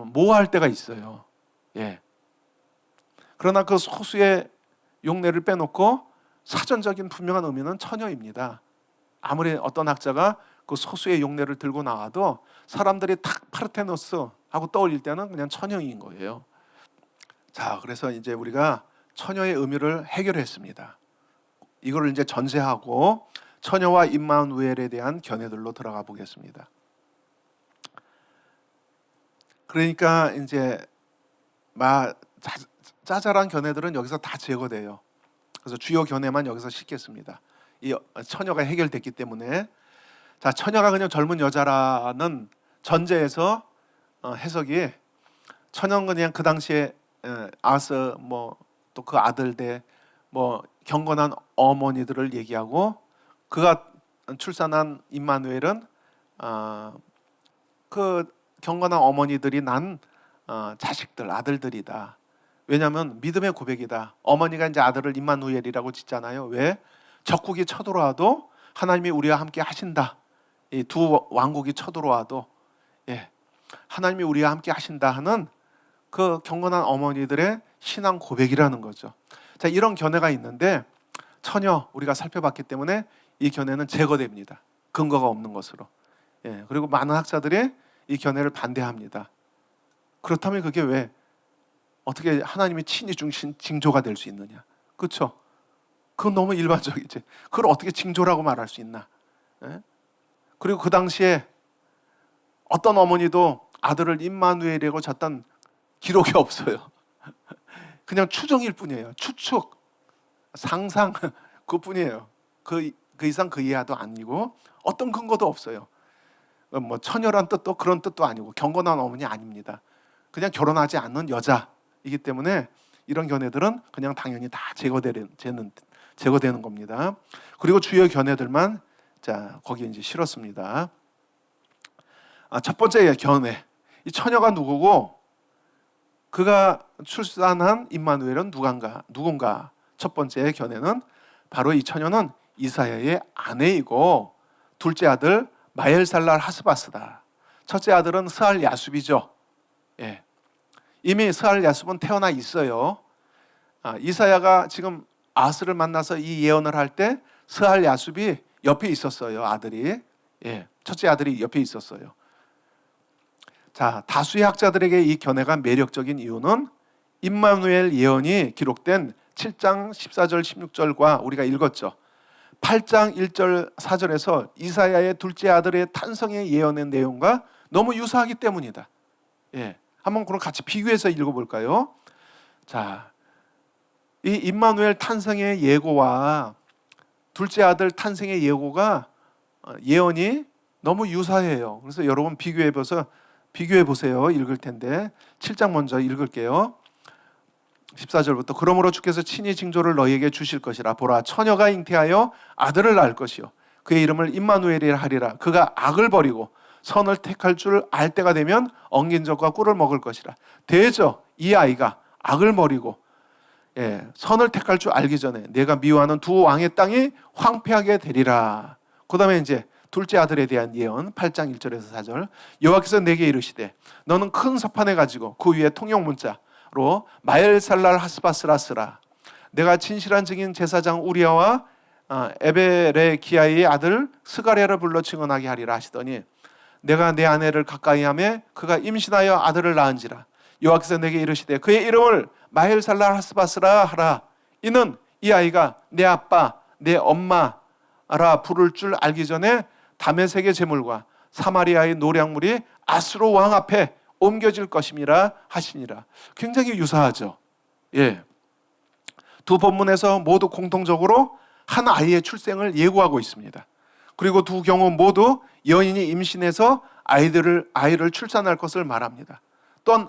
모호할 때가 있어요. 그러나 그 소수의 용례를 빼놓고 사전적인 분명한 의미는 처녀입니다. 아무리 어떤 학자가 그 소수의 용례를 들고 나와도 사람들이 탁 파르테노스 하고 떠올릴 때는 그냥 처녀인 거예요. 자, 그래서 이제 우리가 처녀의 의미를 해결했습니다. 이거를 이제 전제하고 처녀와 임마누엘에 대한 견해들로 들어가 보겠습니다. 그러니까 이제 짜잘한 견해들은 여기서 다 제거돼요. 그래서 주요 견해만 여기서 싣겠습니다. 이 처녀가 해결됐기 때문에. 자, 처녀가 그냥 젊은 여자라는 전제에서 해석이 처녀는 그냥 그 당시에 아스 또 그 아들들 경건한 어머니들을 얘기하고 그가 출산한 임마누엘은 그 경건한 어머니들이 난 자식들, 아들들이다. 왜냐하면 믿음의 고백이다. 어머니가 이제 아들을 임마누엘이라고 짓잖아요. 왜? 적국이 쳐들어와도 하나님이 우리와 함께 하신다. 이 두 왕국이 쳐들어와도 하나님이 우리와 함께 하신다 하는 그 경건한 어머니들의 신앙 고백이라는 거죠. 자, 이런 견해가 있는데 처녀 우리가 살펴봤기 때문에 이 견해는 제거됩니다. 근거가 없는 것으로. 그리고 많은 학자들이 이 견해를 반대합니다. 그렇다면 그게 왜 어떻게 하나님이 친히 주신 징조가 될 수 있느냐? 그렇죠? 그건 너무 일반적이지. 그걸 어떻게 징조라고 말할 수 있나? 그리고 그 당시에 어떤 어머니도 아들을 임마누엘이라고 졌던 기록이 없어요. 그냥 추정일 뿐이에요. 추측, 상상 그뿐이에요. 그 이상 그 이하도 아니고 어떤 근거도 없어요. 처녀란 뜻도 그런 뜻도 아니고 경건한 어머니 아닙니다. 그냥 결혼하지 않는 여자이기 때문에 이런 견해들은 그냥 당연히 다 제거되는 겁니다. 그리고 주요 견해들만 거기에 이제 실었습니다. 첫 번째 견해. 이 처녀가 누구고 그가 출산한 임마누엘은 누군가? 첫 번째 견해는 바로 이 처녀는 이사야의 아내이고 둘째 아들 마엘살랄 하스바스다. 첫째 아들은 스알 야숲이죠. 이미 스알 야숲은 태어나 있어요. 이사야가 지금 아스를 만나서 이 예언을 할 때 스알 야숲이 옆에 있었어요. 아들이. 첫째 아들이 옆에 있었어요. 자, 다수의 학자들에게 이 견해가 매력적인 이유는 임마누엘 예언이 기록된 7장 14절 16절과 우리가 읽었죠. 8장 1절 4절에서 이사야의 둘째 아들의 탄성의 예언의 내용과 너무 유사하기 때문이다. 한번 그럼 같이 비교해서 읽어볼까요? 자, 이 임마누엘 탄생의 예고와 둘째 아들 탄생의 예고가 예언이 너무 유사해요. 그래서 여러분 비교해 보세요. 읽을 텐데 7장 먼저 읽을게요. 14절부터 그러므로 주께서 친히 징조를 너희에게 주실 것이라. 보라, 처녀가 잉태하여 아들을 낳을 것이요 그의 이름을 임마누엘이라 하리라. 그가 악을 버리고 선을 택할 줄 알 때가 되면 엉긴 적과 꿀을 먹을 것이라. 대저 이 아이가 악을 버리고 선을 택할 줄 알기 전에 내가 미워하는 두 왕의 땅이 황폐하게 되리라. 그 다음에 이제 둘째 아들에 대한 예언 8장 1절에서 4절. 여호와께서 내게 이르시되 너는 큰 서판에 가지고 그 위에 통용 문자로 마엘살랄 하스바스라 쓰라. 내가 진실한 증인 제사장 우리아와 에베레기야의 아들 스가랴를 불러 증언하게 하리라 하시더니 내가 내 아내를 가까이 하매 그가 임신하여 아들을 낳은지라. 여호와께서 내게 이르시되 그의 이름을 마엘살랄 하스바스라 하라. 이는 이 아이가 내 아빠 내 엄마라 부를 줄 알기 전에 다메섹의 제물과 사마리아의 노량물이 아수르 왕 앞에 옮겨질 것임이라 하시니라. 굉장히 유사하죠. 두 본문에서 모두 공통적으로 한 아이의 출생을 예고하고 있습니다. 그리고 두 경우 모두 여인이 임신해서 아이를 출산할 것을 말합니다. 또한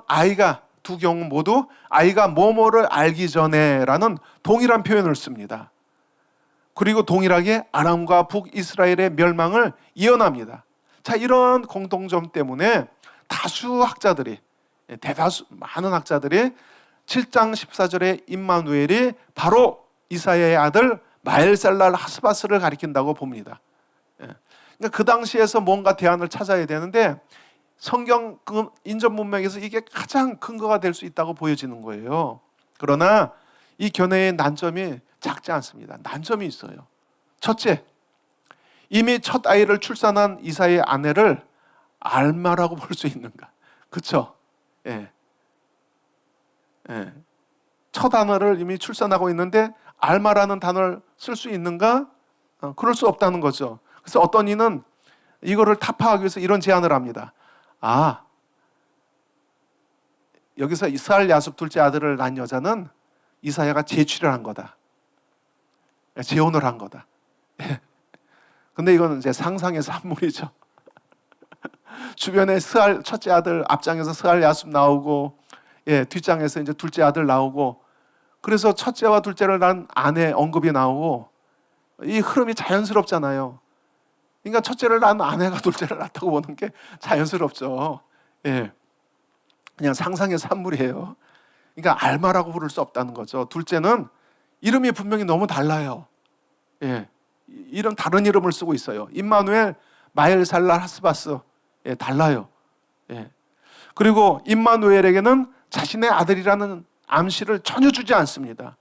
두 경우 모두 아이가 뭐뭐를 알기 전에라는 동일한 표현을 씁니다. 그리고 동일하게 아람과 북이스라엘의 멸망을 예언합니다. 자, 이런 공통점 때문에 많은 학자들이 7장 14절의 임마누엘이 바로 이사야의 아들 마엘살랄 하스바스를 가리킨다고 봅니다. 그러니까 그 당시에서 뭔가 대안을 찾아야 되는데 성경 인전 문맥에서 이게 가장 근거가 될 수 있다고 보여지는 거예요. 그러나 이 견해의 난점이 작지 않습니다. 난점이 있어요. 첫째, 이미 첫 아이를 출산한 이사야의 아내를 알마라고 볼 수 있는가? 그렇죠? 첫 아내를 이미 출산하고 있는데 알마라는 단어를 쓸 수 있는가? 그럴 수 없다는 거죠. 그래서 어떤 이는 이거를 타파하기 위해서 이런 제안을 합니다. 여기서 이스라엘 야숲 둘째 아들을 낳은 여자는 이사야가 재취를 한 거다. 재혼을 한 거다. 근데 이건 이제 상상의 산물이죠. 주변에 첫째 아들 앞장에서 스알 야숲 나오고, 뒷장에서 이제 둘째 아들 나오고, 그래서 첫째와 둘째를 낳은 아내 언급이 나오고, 이 흐름이 자연스럽잖아요. 그러니까 첫째를 낳은 아내가 둘째를 낳았다고 보는 게 자연스럽죠. 그냥 상상의 산물이에요. 그러니까 알마라고 부를 수 없다는 거죠. 둘째는 이름이 분명히 너무 달라요. 이런 다른 이름을 쓰고 있어요. 임마누엘, 마엘살랄 하스바스. 달라요. 그리고 임마누엘에게는 자신의 아들이라는 암시를 전혀 주지 않습니다.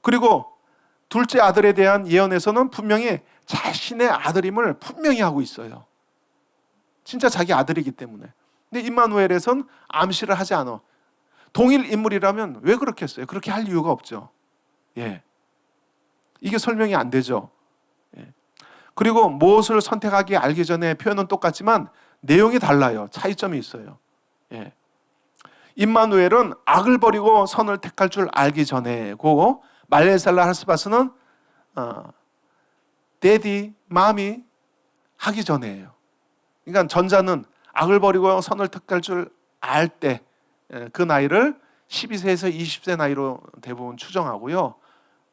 그리고 둘째 아들에 대한 예언에서는 분명히 자신의 아들임을 분명히 하고 있어요. 진짜 자기 아들이기 때문에. 근데 임마누엘에선 암시를 하지 않아. 동일 인물이라면 왜 그렇게 했어요? 그렇게 할 이유가 없죠. 이게 설명이 안 되죠. 그리고 무엇을 선택하기 알기 전에 표현은 똑같지만 내용이 달라요. 차이점이 있어요. 임마누엘은 악을 버리고 선을 택할 줄 알기 전에고, 말레살라 하스바스는 데디, 마미 하기 전에예요. 그러니까 전자는 악을 버리고 선을 택할 줄 알 때, 그 나이를 12세에서 20세 나이로 대부분 추정하고요.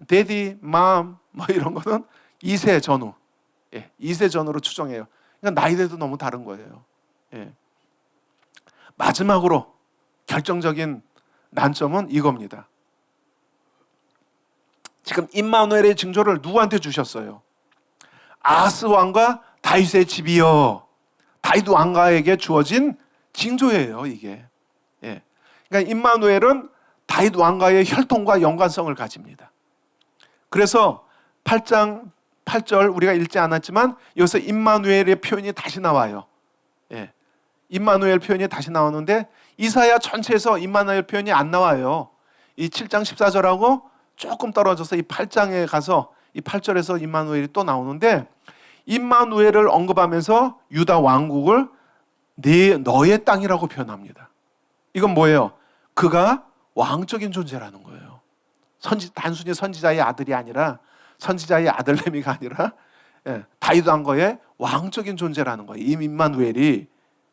데디, 맘 이런 거는 2세 전후, 2세 전후로 추정해요. 그러니까 나이대도 너무 다른 거예요. 마지막으로 결정적인 난점은 이겁니다. 지금 임마누엘의 징조를 누구한테 주셨어요? 아하스 왕과 다윗의 집이요. 다윗 왕가에게 주어진 징조예요, 이게. 그러니까 임마누엘은 다윗 왕가의 혈통과 연관성을 가집니다. 그래서 8장 8절 우리가 읽지 않았지만 여기서 임마누엘의 표현이 다시 나와요. 임마누엘 표현이 다시 나오는데 이사야 전체에서 임마누엘 표현이 안 나와요. 이 7장 14절하고 조금 떨어져서 이 8장에 가서 이 8절에서 임마누엘이 또 나오는데, 임마누엘을 언급하면서 유다 왕국을 너의 땅이라고 표현합니다. 이건 뭐예요? 그가 왕적인 존재라는 거예요. 단순히 선지자의 아들이 아니라, 선지자의 아들내미가 아니라 다윗 왕거의 왕적인 존재라는 거예요. 이 임마누엘이.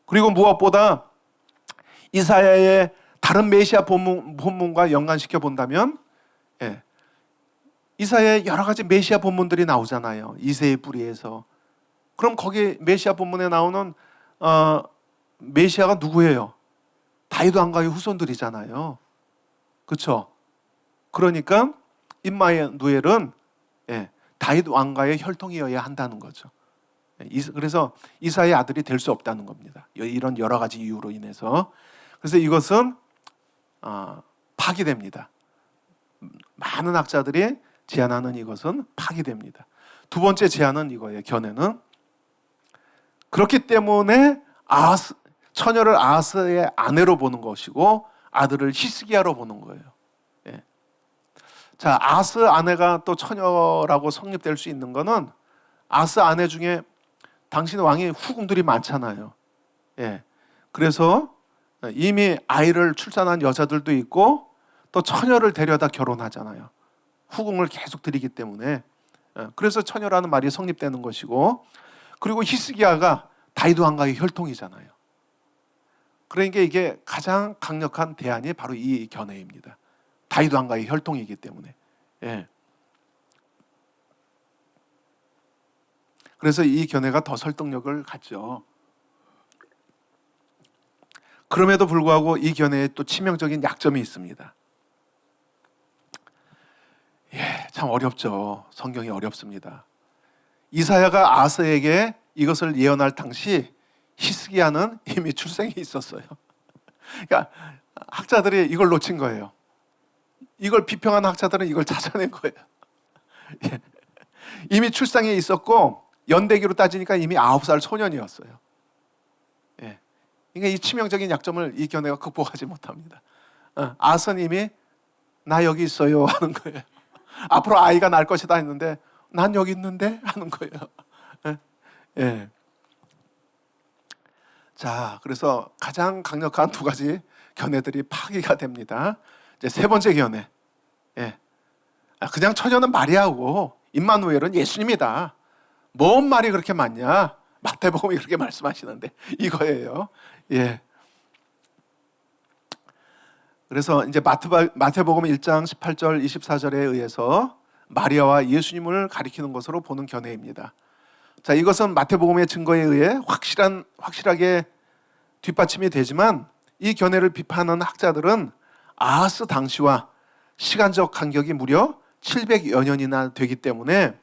그리고 무엇보다 이사야의 다른 메시아 본문과 연관시켜 본다면 예, 이사야의 여러 가지 메시아 본문들이 나오잖아요. 이새의 뿌리에서. 그럼 거기 메시아 본문에 나오는 메시아가 누구예요? 다윗 왕가의 후손들이잖아요. 그렇죠? 그러니까 임마누엘은 다윗 왕가의 혈통이어야 한다는 거죠. 그래서 이사의 아들이 될 수 없다는 겁니다. 이런 여러 가지 이유로 인해서. 그래서 이것은 파기됩니다. 많은 학자들이 제안하는 이것은 파기됩니다. 두 번째 제안은 이거예요. 견해는 그렇기 때문에 처녀를 아하스의 아내로 보는 것이고 아들을 히스기야로 보는 거예요. 예. 자, 아하스 아내가 또 처녀라고 성립될 수 있는 거는 아하스 아내 중에 당신 왕이 후궁들이 많잖아요. 예. 그래서 이미 아이를 출산한 여자들도 있고 또 처녀를 데려다 결혼하잖아요. 후궁을 계속 들이기 때문에. 그래서 처녀라는 말이 성립되는 것이고, 그리고 히스기야가 다윗 왕가의 혈통이잖아요. 그러니까 이게 가장 강력한 대안이 바로 이 견해입니다. 다윗 왕가의 혈통이기 때문에. 예. 그래서 이 견해가 더 설득력을 갖죠. 그럼에도 불구하고 이 견해에 또 치명적인 약점이 있습니다. 참 어렵죠. 성경이 어렵습니다. 이사야가 아하스에게 이것을 예언할 당시 히스기야는 이미 출생이 있었어요. 그러니까 학자들이 이걸 놓친 거예요. 이걸 비평한 학자들은 이걸 찾아낸 거예요. 이미 출생이 있었고 연대기로 따지니까 이미 9살 소년이었어요. 그러니까 이 치명적인 약점을 이 견해가 극복하지 못합니다. 아하스는 이미 나 여기 있어요 하는 거예요. 앞으로 아이가 날 것이다 했는데 난 여기 있는데 하는 거예요. 예. 자, 그래서 가장 강력한 두 가지 견해들이 파기가 됩니다. 이제 세 번째 견해. 그냥 처녀는 마리아고 임마누엘은 예수님이다. 뭔 말이 그렇게 많냐? 마태복음이 그렇게 말씀하시는데 이거예요. 예. 그래서 이제 마태복음 1장 18절 24절에 의해서 마리아와 예수님을 가리키는 것으로 보는 견해입니다. 자, 이것은 마태복음의 증거에 의해 확실하게 뒷받침이 되지만 이 견해를 비판하는 학자들은 아하스 당시와 시간적 간격이 무려 700여 년이나 되기 때문에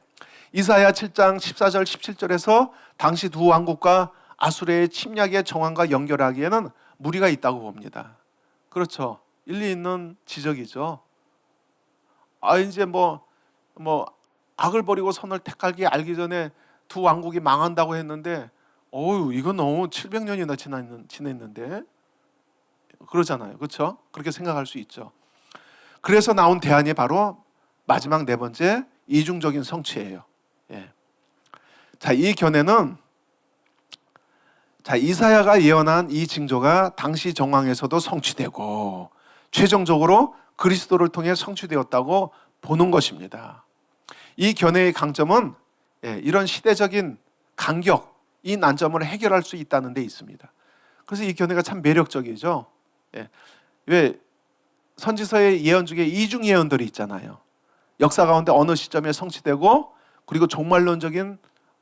이사야 7장 14절 17절에서 당시 두 왕국과 아수르의 침략의 정황과 연결하기에는 무리가 있다고 봅니다. 그렇죠. 일리 있는 지적이죠. 이제 뭐 악을 버리고 선을 택하기 알기 전에 두 왕국이 망한다고 했는데 이건 너무 700년이나 지냈는데 그러잖아요. 그렇죠? 그렇게 생각할 수 있죠. 그래서 나온 대안이 바로 마지막 네 번째 이중적인 성취예요. 자, 이 견해는 이사야가 예언한 이 징조가 당시 정황에서도 성취되고 최종적으로 그리스도를 통해 성취되었다고 보는 것입니다. 이 견해의 강점은 이런 시대적인 간격, 이 난점을 해결할 수 있다는 데 있습니다. 그래서 이 견해가 참 매력적이죠. 왜 선지서의 예언 중에 이중 예언들이 있잖아요. 역사 가운데 어느 시점에 성취되고 그리고 종말론적인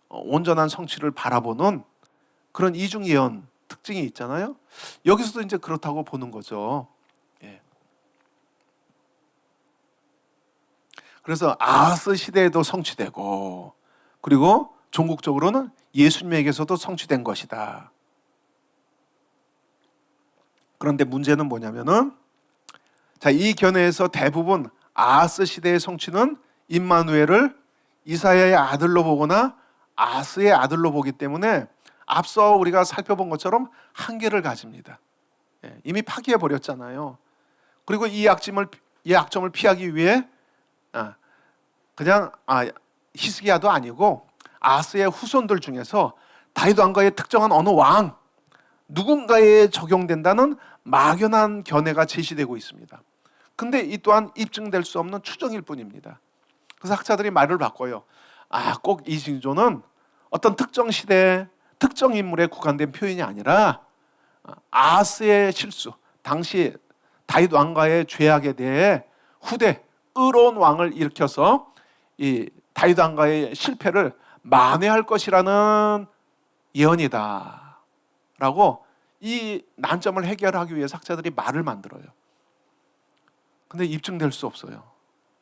온전한 성취를 바라보는 그런 이중 예언 특징이 있잖아요. 여기서도 이제 그렇다고 보는 거죠. 그래서 아하스 시대에도 성취되고 그리고 종국적으로는 예수님에게서도 성취된 것이다. 그런데 문제는 뭐냐면은 이 견해에서 대부분 아하스 시대의 성취는 임마누엘을 이사야의 아들로 보거나 아하스의 아들로 보기 때문에 앞서 우리가 살펴본 것처럼 한계를 가집니다. 이미 파기해 버렸잖아요. 그리고 이 약점을 피하기 위해 그냥 히스기야도 아니고 아하스의 후손들 중에서 다윗 왕가의 특정한 어느 왕 누군가에 적용된다는 막연한 견해가 제시되고 있습니다. 근데 이 또한 입증될 수 없는 추정일 뿐입니다. 그래서 학자들이 말을 바꿔요. 꼭 이 징조는 어떤 특정 시대, 특정 인물에 국한된 표현이 아니라 아하스의 실수, 당시 다윗 왕가의 죄악에 대해 후대 의로운 왕을 일으켜서 이 다윗 왕가의 실패를 만회할 것이라는 예언이다 라고 이 난점을 해결하기 위해 학자들이 말을 만들어요. 근데 입증될 수 없어요.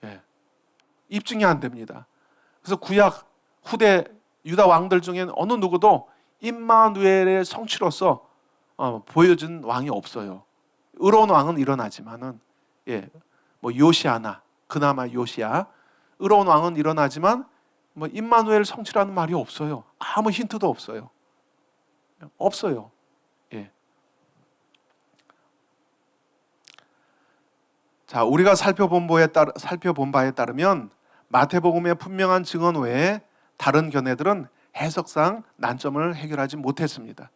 예. 입증이 안 됩니다. 그래서 구약 후대 유다 왕들 중엔 어느 누구도 임마누엘의 성취로서 보여준 왕이 없어요. 의로운 왕은 일어나지만은, 뭐 요시아나 그나마 요시아, 의로운 왕은 일어나지만 뭐 임마누엘 성취라는 말이 없어요. 아무 힌트도 없어요. 없어요. 예. 자, 우리가 살펴본 바에 따르면 마태복음의 분명한 증언 외에 다른 견해들은 해석상 난점을 해결하지 못했습니다.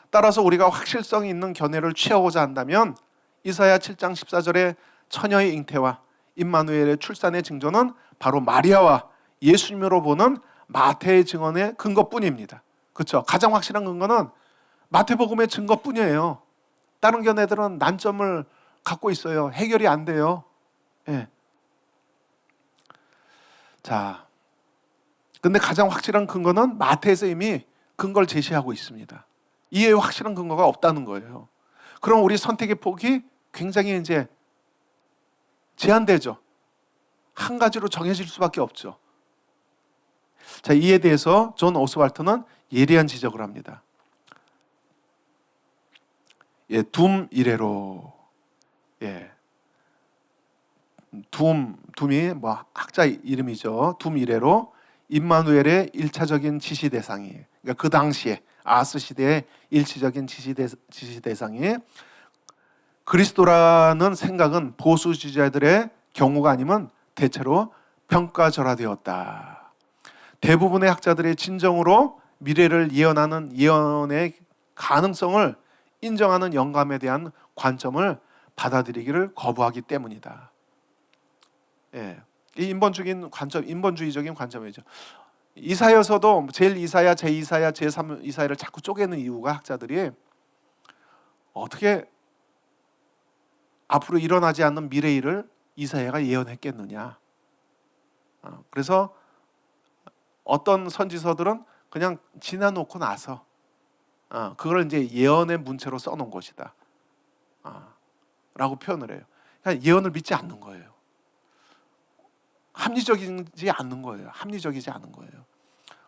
따라서 우리가 확실성이 있는 견해를 취하고자 한다면 이사야 7장 14절의 처녀의 잉태와 임마누엘의 출산의 징조는 바로 마리아와 예수님으로 보는 마태의 증언의 근거뿐입니다. 그렇죠? 가장 확실한 근거는 마태복음의 증거뿐이에요. 다른 견해들은 난점을 갖고 있어요. 해결이 안 돼요. 예. 자, 근데 가장 확실한 근거는 마태에서 이미 근거를 제시하고 있습니다. 이에 확실한 근거가 없다는 거예요. 그럼 우리 선택의 폭이 굉장히 이제 제한되죠. 한 가지로 정해질 수밖에 없죠. 자, 이에 대해서 존 오스왈트는 예리한 지적을 합니다. 둠 이래로, 둠이 뭐 학자 이름이죠. 둠 이래로 임마누엘의 일차적인 지시 대상이, 그러니까 그 당시에 아하스 시대의 일시적인 지시 대상이 그리스도라는 생각은 보수주의자들의 경우가 아니면 대체로 평가절하되었다. 대부분의 학자들의 진정으로 미래를 예언하는 예언의 가능성을 인정하는 영감에 대한 관점을 받아들이기를 거부하기 때문이다. 이 인본주의적인 관점이죠. 이사야서도 제1이사야, 제2이사야, 제3이사야를 자꾸 쪼개는 이유가 학자들이 어떻게 앞으로 일어나지 않는 미래 일을 이사야가 예언했겠느냐. 그래서 어떤 선지서들은 그냥 지나놓고 나서 그걸 이제 예언의 문체로 써놓은 것이다 라고 표현을 해요. 그러니까 예언을 믿지 않는 거예요. 합리적이지 않는 거예요. 합리적이지 않은 거예요.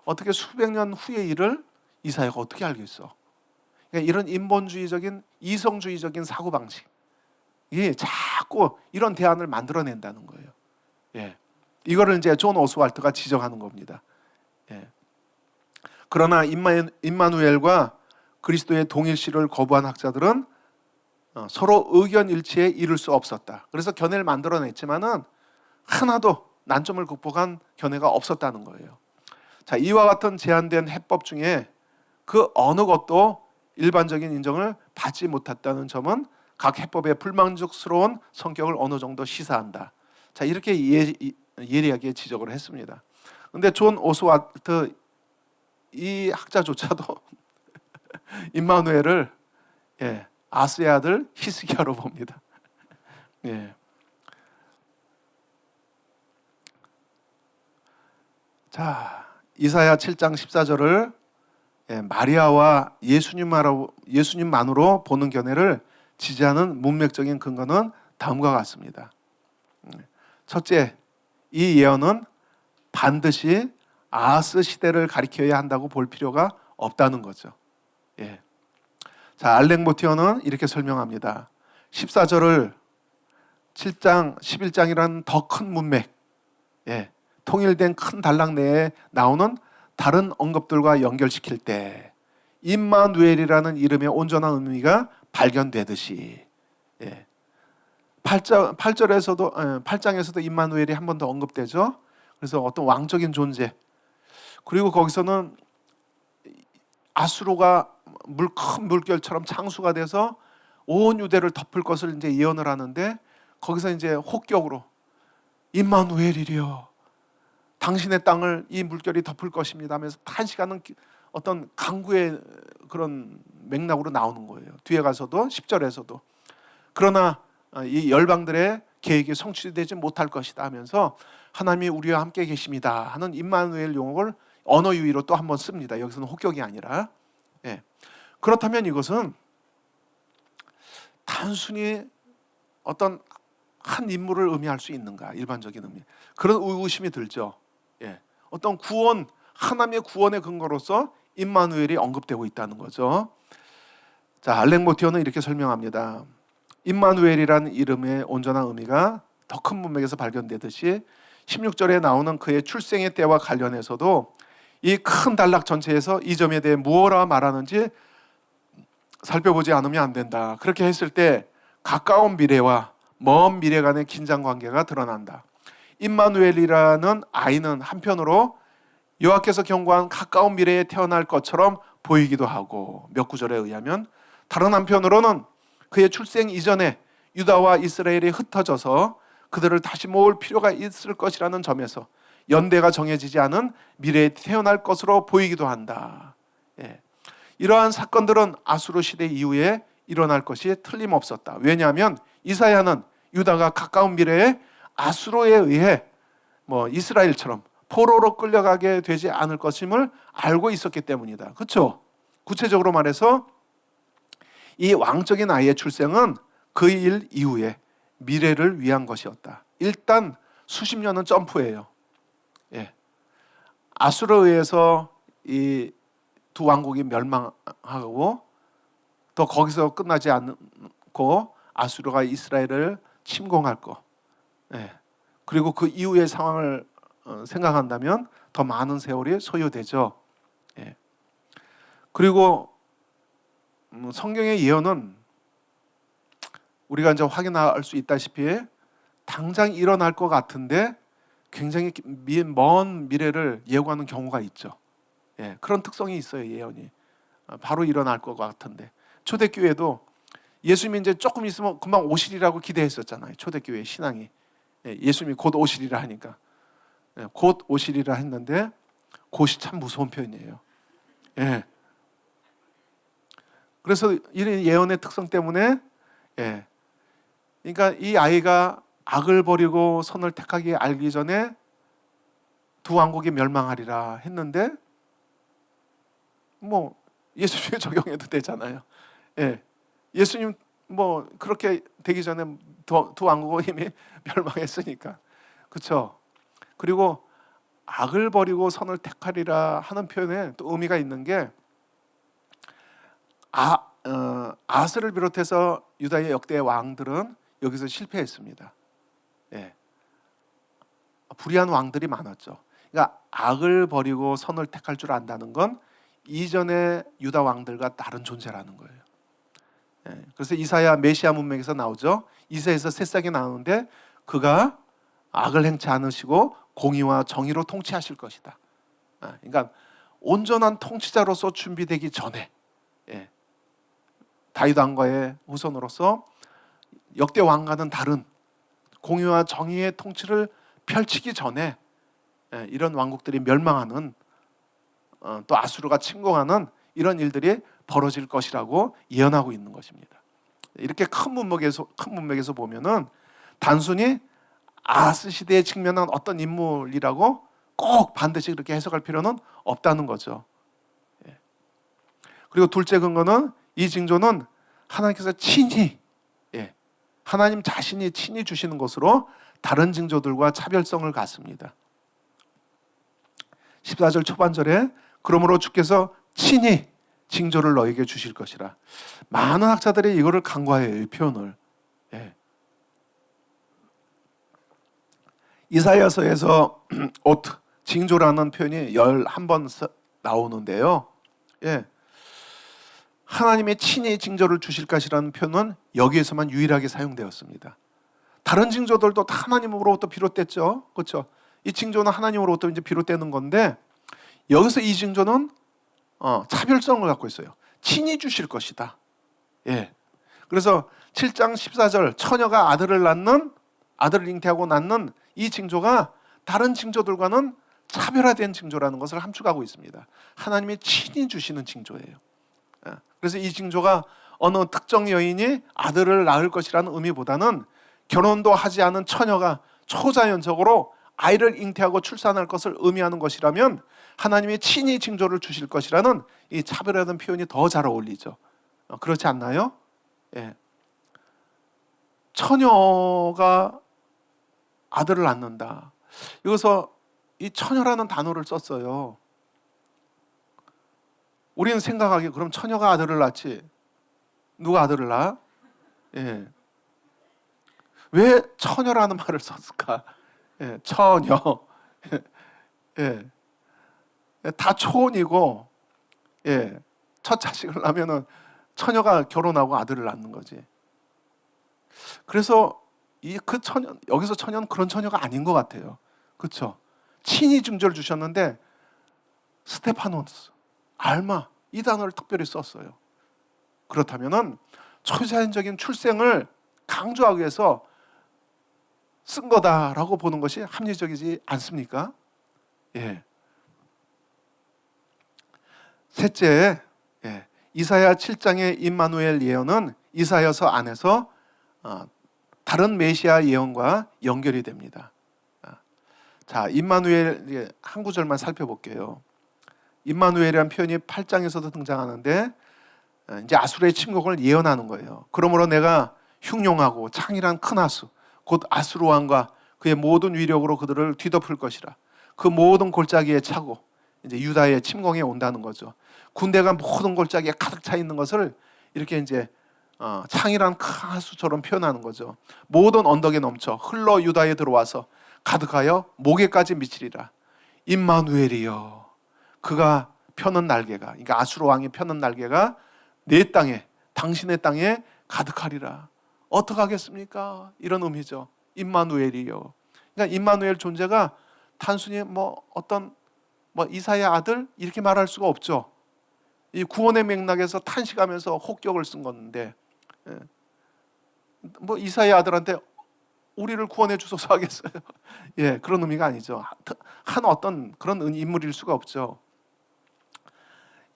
어떻게 수백 년 후의 일을 이사야가 어떻게 알겠어? 그러니까 이런 인본주의적인 이성주의적인 사고방식, 이게 자꾸 이런 대안을 만들어낸다는 거예요. 이거를 이제 존 오스왈트가 지적하는 겁니다. 그러나 임마누엘과 그리스도의 동일시를 거부한 학자들은 서로 의견 일치에 이를 수 없었다. 그래서 견해를 만들어냈지만은 하나도 난점을 극복한 견해가 없었다는 거예요. 자, 이와 같은 제한된 해법 중에 그 어느 것도 일반적인 인정을 받지 못했다는 점은 각 해법의 불만족스러운 성격을 어느 정도 시사한다. 자, 이렇게 예리하게 지적을 했습니다. 근데 존 오스왈트 이 학자조차도 임마누엘을 아스의 아들 히스기야로 봅니다. 자, 이사야 7장 14절을 마리아와 예수님만으로 보는 견해를 지지하는 문맥적인 근거는 다음과 같습니다. 첫째, 이 예언은 반드시 아하스 시대를 가리켜야 한다고 볼 필요가 없다는 거죠. 자, 알렉 모티어는 이렇게 설명합니다. 14절을 7장, 11장이라는 더 큰 문맥, 통일된 큰 단락 내에 나오는 다른 언급들과 연결시킬 때 임마누엘이라는 이름의 온전한 의미가 발견되듯이 8장에서도 임마누엘이 한 번 더 언급되죠. 그래서 어떤 왕적인 존재, 그리고 거기서는 아수르가 큰 물결처럼 창수가 돼서 온 유대를 덮을 것을 이제 예언을 하는데, 거기서 이제 혹격으로 임마누엘이려, 당신의 땅을 이 물결이 덮을 것입니다 하면서 탄식하는 어떤 강구의 그런 맥락으로 나오는 거예요. 뒤에 가서도 10절에서도. 그러나 이 열방들의 계획이 성취되지 못할 것이다 하면서 하나님이 우리와 함께 계십니다 하는 임마누엘 용어를 언어 유희로 또 한번 씁니다. 여기서는 혹격이 아니라. 예. 그렇다면 이것은 단순히 어떤 한 인물을 의미할 수 있는가? 일반적인 의미. 그런 의구심이 들죠. 예. 어떤 구원, 하나님의 구원의 근거로서 임마누엘이 언급되고 있다는 거죠. 자, 알렉 모티어는 이렇게 설명합니다. 임마누엘이라는 이름의 온전한 의미가 더 큰 문맥에서 발견되듯이 16절에 나오는 그의 출생의 때와 관련해서도 이 큰 단락 전체에서 이 점에 대해 무엇라 말하는지 살펴보지 않으면 안 된다. 그렇게 했을 때 가까운 미래와 먼 미래 간의 긴장 관계가 드러난다. 임마누엘이라는 아이는 한편으로 여호와께서 경고한 가까운 미래에 태어날 것처럼 보이기도 하고 몇 구절에 의하면 다른 한편으로는 그의 출생 이전에 유다와 이스라엘이 흩어져서 그들을 다시 모을 필요가 있을 것이라는 점에서 연대가 정해지지 않은 미래에 태어날 것으로 보이기도 한다. 예. 이러한 사건들은 아수르 시대 이후에 일어날 것이 틀림없었다. 왜냐하면 이사야는 유다가 가까운 미래에 아수르에 의해 이스라엘처럼 포로로 끌려가게 되지 않을 것임을 알고 있었기 때문이다. 그렇죠? 구체적으로 말해서 이 왕적인 아이의 출생은 그 일 이후에 미래를 위한 것이었다. 일단 수십 년은 점프예요. 예. 아수르에 의해서 이 두 왕국이 멸망하고 또 거기서 끝나지 않고 아수르가 이스라엘을 침공할 거. 예. 그리고 그 이후의 상황을 생각한다면 더 많은 세월이 소요되죠. 예. 그리고 성경의 예언은 우리가 이제 확인할 수 있다시피 당장 일어날 것 같은데 굉장히 먼 미래를 예고하는 경우가 있죠. 예, 그런 특성이 있어요. 예언이 바로 일어날 것 같은데 초대교회도 예수님이 이제 조금 있으면 금방 오시리라고 기대했었잖아요. 초대교회 신앙이 예수님이 곧 오시리라 하니까 곧 오시리라 했는데 곧이 참 무서운 표현이에요. 예. 그래서 이런 예언의 특성 때문에 그러니까 이 아이가 악을 버리고 선을 택하기 알기 전에 두 왕국이 멸망하리라 했는데 예수님에 적용해도 되잖아요. 예. 예수님 그렇게 되기 전에 두 왕국은 이미 멸망했으니까. 그렇죠? 그리고 악을 버리고 선을 택하리라 하는 표현에 또 의미가 있는 게 아스를 비롯해서 유다의 역대 왕들은 여기서 실패했습니다. 예. 불의한 왕들이 많았죠. 그러니까 악을 버리고 선을 택할 줄 안다는 건 이전의 유다 왕들과 다른 존재라는 거예요. 예. 그래서 이사야 메시아 문맥에서 나오죠. 이사야에서 새싹이 나오는데 그가 악을 행치 않으시고 공의와 정의로 통치하실 것이다. 그러니까 온전한 통치자로서 준비되기 전에 다윗 왕가의 후손으로서 역대 왕과는 다른 공의와 정의의 통치를 펼치기 전에 이런 왕국들이 멸망하는 또 아수르가 침공하는 이런 일들이 벌어질 것이라고 예언하고 있는 것입니다. 이렇게 큰 문맥에서 보면은 단순히 아스 시대에 직면한 어떤 인물이라고 꼭 반드시 그렇게 해석할 필요는 없다는 거죠. 그리고 둘째 근거는 이 징조는 하나님께서 친히 하나님 자신이 친히 주시는 것으로 다른 징조들과 차별성을 갖습니다. 14절 초반절에 그러므로 주께서 친히 징조를 너에게 주실 것이라. 많은 학자들이 이거를 간과해요. 이 표현을. 이사야서에서 징조라는 표현이 11번 나오는데요. 하나님의 친히 징조를 주실 것이라는 표현은 여기에서만 유일하게 사용되었습니다. 다른 징조들도 다 하나님으로부터 비롯됐죠. 그렇죠? 이 징조는 하나님으로부터 이제 비롯되는 건데 여기서 이 징조는 차별성을 갖고 있어요. 친히 주실 것이다. 그래서 7장 14절 처녀가 아들을 잉태하고 낳는 이 징조가 다른 징조들과는 차별화된 징조라는 것을 함축하고 있습니다. 하나님이 친히 주시는 징조예요. 그래서 이 징조가 어느 특정 여인이 아들을 낳을 것이라는 의미보다는 결혼도 하지 않은 처녀가 초자연적으로 아이를 잉태하고 출산할 것을 의미하는 것이라면 하나님이 친히 징조를 주실 것이라는 이 차별화된 표현이 더 잘 어울리죠. 그렇지 않나요? 예. 처녀가 아들을 낳는다. 여기서 이 처녀라는 단어를 썼어요. 우리는 생각하기에 그럼 처녀가 아들을 낳지 누가 아들을 낳아? 예. 왜 처녀라는 말을 썼을까? 예, 처녀. 예. 다 초혼이고, 예. 첫 자식을 낳으면은 처녀가 결혼하고 아들을 낳는 거지. 그래서 그 처녀, 여기서 처녀는 그런 처녀가 아닌 것 같아요. 그렇죠? 친히 징조를 주셨는데 스테파노스, 알마 이 단어를 특별히 썼어요. 그렇다면은 초자연적인 출생을 강조하기 위해서 쓴 거다라고 보는 것이 합리적이지 않습니까? 예. 셋째, 예. 이사야 7장의 임마누엘 예언은 이사야서 안에서 다른 메시아 예언과 연결이 됩니다. 자, 임마누엘 한 구절만 살펴볼게요. 임마누엘이라는 표현이 8장에서도 등장하는데 이제 아수르의 침공을 예언하는 거예요. 그러므로 내가 흉용하고 창이란 큰 하수 곧 아수르 왕과 그의 모든 위력으로 그들을 뒤덮을 것이라. 그 모든 골짜기에 차고 이제 유다의 침공에 온다는 거죠. 군대가 모든 골짜기에 가득 차 있는 것을 이렇게 이제 창이란 큰 하수처럼 표현하는 거죠. 모든 언덕에 넘쳐 흘러 유다에 들어와서 가득하여 목에까지 미치리라. 임마누엘이여, 그가 펴는 날개가, 그러니까 아수르 왕이 펴는 날개가 내 땅에, 당신의 땅에 가득하리라. 어떻게 하겠습니까? 이런 의미죠. 임마누엘이요. 그러니까 임마누엘 존재가 단순히 어떤 이사야 아들 이렇게 말할 수가 없죠. 이 구원의 맥락에서 탄식하면서 혹격을 쓴 건데, 이사야 아들한테 우리를 구원해 주소서 하겠어요? 예, 그런 의미가 아니죠. 한 어떤 그런 인물일 수가 없죠.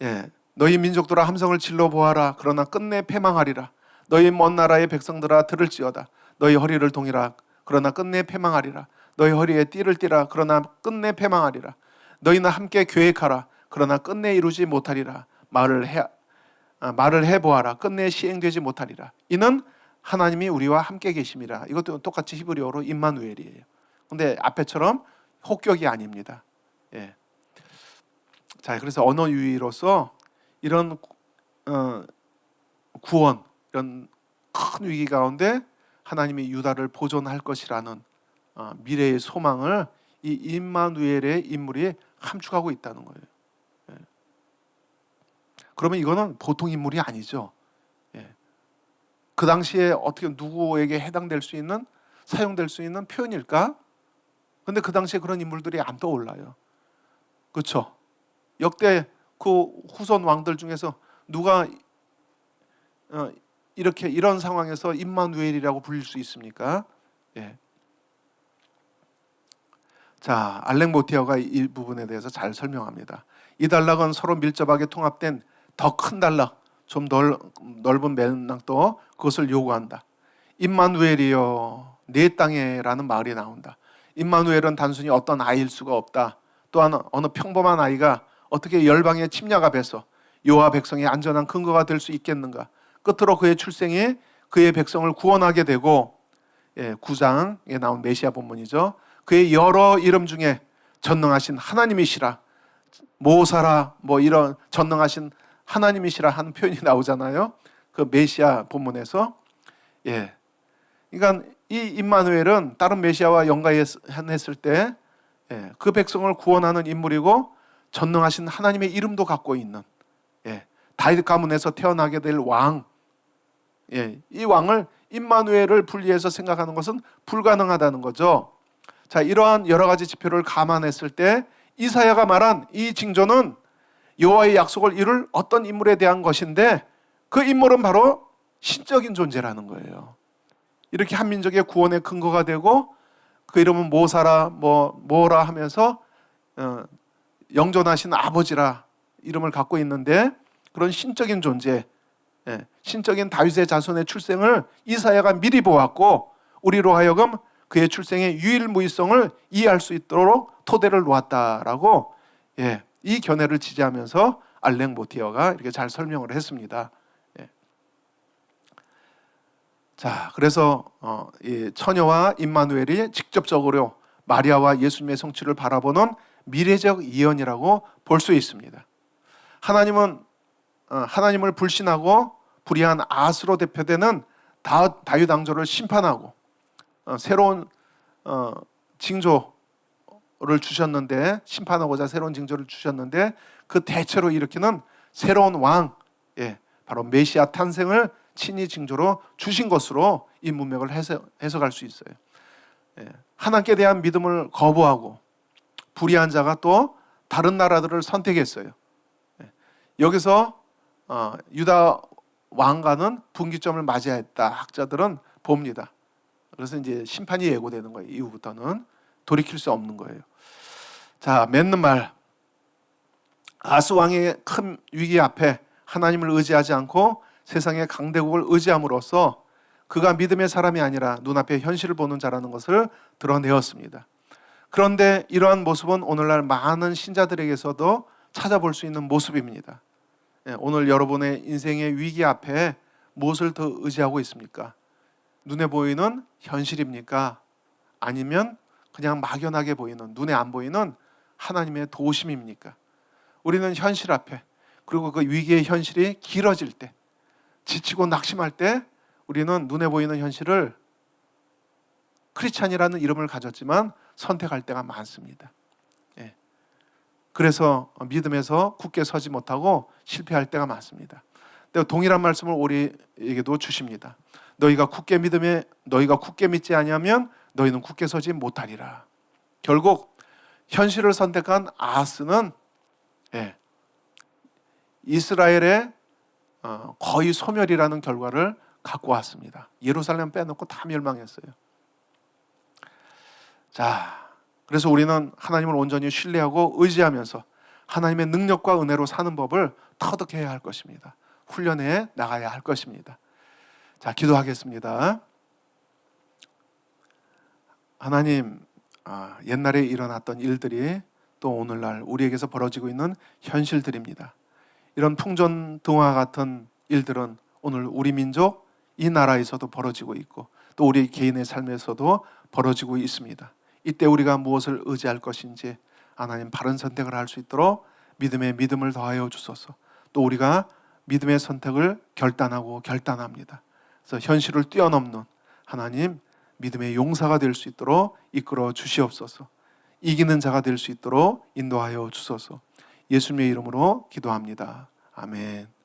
예, 너희 민족들아 함성을 질러 보아라. 그러나 끝내 패망하리라. 너희 먼 나라의 백성들아 들을지어다. 너희 허리를 동이라. 그러나 끝내 패망하리라. 너희 허리에 띠를 띠라. 그러나 끝내 패망하리라. 너희는 함께 계획하라. 그러나 끝내 이루지 못하리라. 말을 해보아라. 끝내 시행되지 못하리라. 이는 하나님이 우리와 함께 계심이라. 이것도 똑같이 히브리어로 임마누엘이에요. 근데 앞에처럼 혹격이 아닙니다. 예. 자, 그래서 언어 유희로서 이런 구원, 이런 큰 위기 가운데 하나님이 유다를 보존할 것이라는 미래의 소망을 이 임마누엘의 인물이 함축하고 있다는 거예요. 예. 그러면 이거는 보통 인물이 아니죠. 예. 그 당시에 어떻게 누구에게 해당될 수 있는, 사용될 수 있는 표현일까? 근데 그 당시에 그런 인물들이 안 떠올라요. 그렇죠? 역대 그 후손 왕들 중에서 누가 이런 상황에서 임마누엘이라고 불릴 수 있습니까? 예. 자, 알렉 모티어가 이 부분에 대해서 잘 설명합니다. 이 단락은 서로 밀접하게 통합된 더 큰 단락, 좀 넓은 맥락도 그것을 요구한다. 임마누엘이여, 내 땅에라는 말이 나온다. 임마누엘은 단순히 어떤 아이일 수가 없다. 또한 어느 평범한 아이가 어떻게 열방의 침략앞에서 여호와 백성의 안전한 근거가 될 수 있겠는가? 끝으로 그의 출생이 그의 백성을 구원하게 되고, 9장에 나온 메시아 본문이죠. 그의 여러 이름 중에 전능하신 하나님이시라, 모사라, 이런 전능하신 하나님이시라 하는 표현이 나오잖아요. 그 메시아 본문에서. 예. 그러니까 이 임마누엘은 다른 메시아와 연관했을 때 그 백성을 구원하는 인물이고 전능하신 하나님의 이름도 갖고 있는, 다윗 가문에서 태어나게 될 왕, 이 왕을 임마누엘을 분리해서 생각하는 것은 불가능하다는 거죠. 자, 이러한 여러 가지 지표를 감안했을 때 이사야가 말한 이 징조는 여호와의 약속을 이룰 어떤 인물에 대한 것인데, 그 인물은 바로 신적인 존재라는 거예요. 이렇게 한 민족의 구원의 근거가 되고, 그 이름은 모사라 뭐라 하면서 영존하신 아버지라 이름을 갖고 있는데, 그런 신적인 존재, 신적인 다윗의 자손의 출생을 이사야가 미리 보았고 우리로 하여금 그의 출생의 유일무이성을 이해할 수 있도록 토대를 놓았다라고 이 견해를 지지하면서 알랭 모티어가 이렇게 잘 설명을 했습니다. 자, 그래서 이 처녀와 임마누엘이 직접적으로 마리아와 예수님의 성취를 바라보는 미래적 예언이라고 볼 수 있습니다. 하나님을 불신하고 불의한 아스로 대표되는 다윗 왕조를 심판하고 새로운 징조를 주셨는데, 심판하고자 새로운 징조를 주셨는데 그 대체로 일으키는 새로운 왕, 바로 메시아 탄생을 친히 징조로 주신 것으로 이 문맥을 해석할 수 있어요. 하나님께 대한 믿음을 거부하고 불의한 자가 또 다른 나라들을 선택했어요. 여기서 유다 왕가는 분기점을 맞이했다 학자들은 봅니다. 그래서 이제 심판이 예고되는 거예요. 이후부터는 돌이킬 수 없는 거예요. 자, 맺는 말. 아스 왕의 큰 위기 앞에 하나님을 의지하지 않고 세상의 강대국을 의지함으로써 그가 믿음의 사람이 아니라 눈앞의 현실을 보는 자라는 것을 드러내었습니다. 그런데 이러한 모습은 오늘날 많은 신자들에게서도 찾아볼 수 있는 모습입니다. 오늘 여러분의 인생의 위기 앞에 무엇을 더 의지하고 있습니까? 눈에 보이는 현실입니까? 아니면 그냥 막연하게 보이는, 눈에 안 보이는 하나님의 도우심입니까? 우리는 현실 앞에, 그리고 그 위기의 현실이 길어질 때, 지치고 낙심할 때 우리는 눈에 보이는 현실을 크리스찬이라는 이름을 가졌지만 선택할 때가 많습니다. 그래서 믿음에서 굳게 서지 못하고 실패할 때가 많습니다. 동일한 말씀을 우리에게도 주십니다. 너희가 굳게 믿지 아니하면 너희는 굳게 서지 못하리라. 결국 현실을 선택한 아하스는 이스라엘의 거의 소멸이라는 결과를 갖고 왔습니다. 예루살렘 빼놓고 다 멸망했어요. 자, 그래서 우리는 하나님을 온전히 신뢰하고 의지하면서 하나님의 능력과 은혜로 사는 법을 터득해야 할 것입니다. 훈련해 나가야 할 것입니다. 자, 기도하겠습니다. 하나님, 옛날에 일어났던 일들이 또 오늘날 우리에게서 벌어지고 있는 현실들입니다. 이런 풍전등화 같은 일들은 오늘 우리 민족, 이 나라에서도 벌어지고 있고 또 우리 개인의 삶에서도 벌어지고 있습니다. 이때 우리가 무엇을 의지할 것인지 하나님 바른 선택을 할 수 있도록 믿음을 더하여 주소서. 또 우리가 믿음의 선택을 결단합니다. 그래서 현실을 뛰어넘는 하나님 믿음의 용사가 될 수 있도록 이끌어 주시옵소서. 이기는 자가 될 수 있도록 인도하여 주소서. 예수님의 이름으로 기도합니다. 아멘.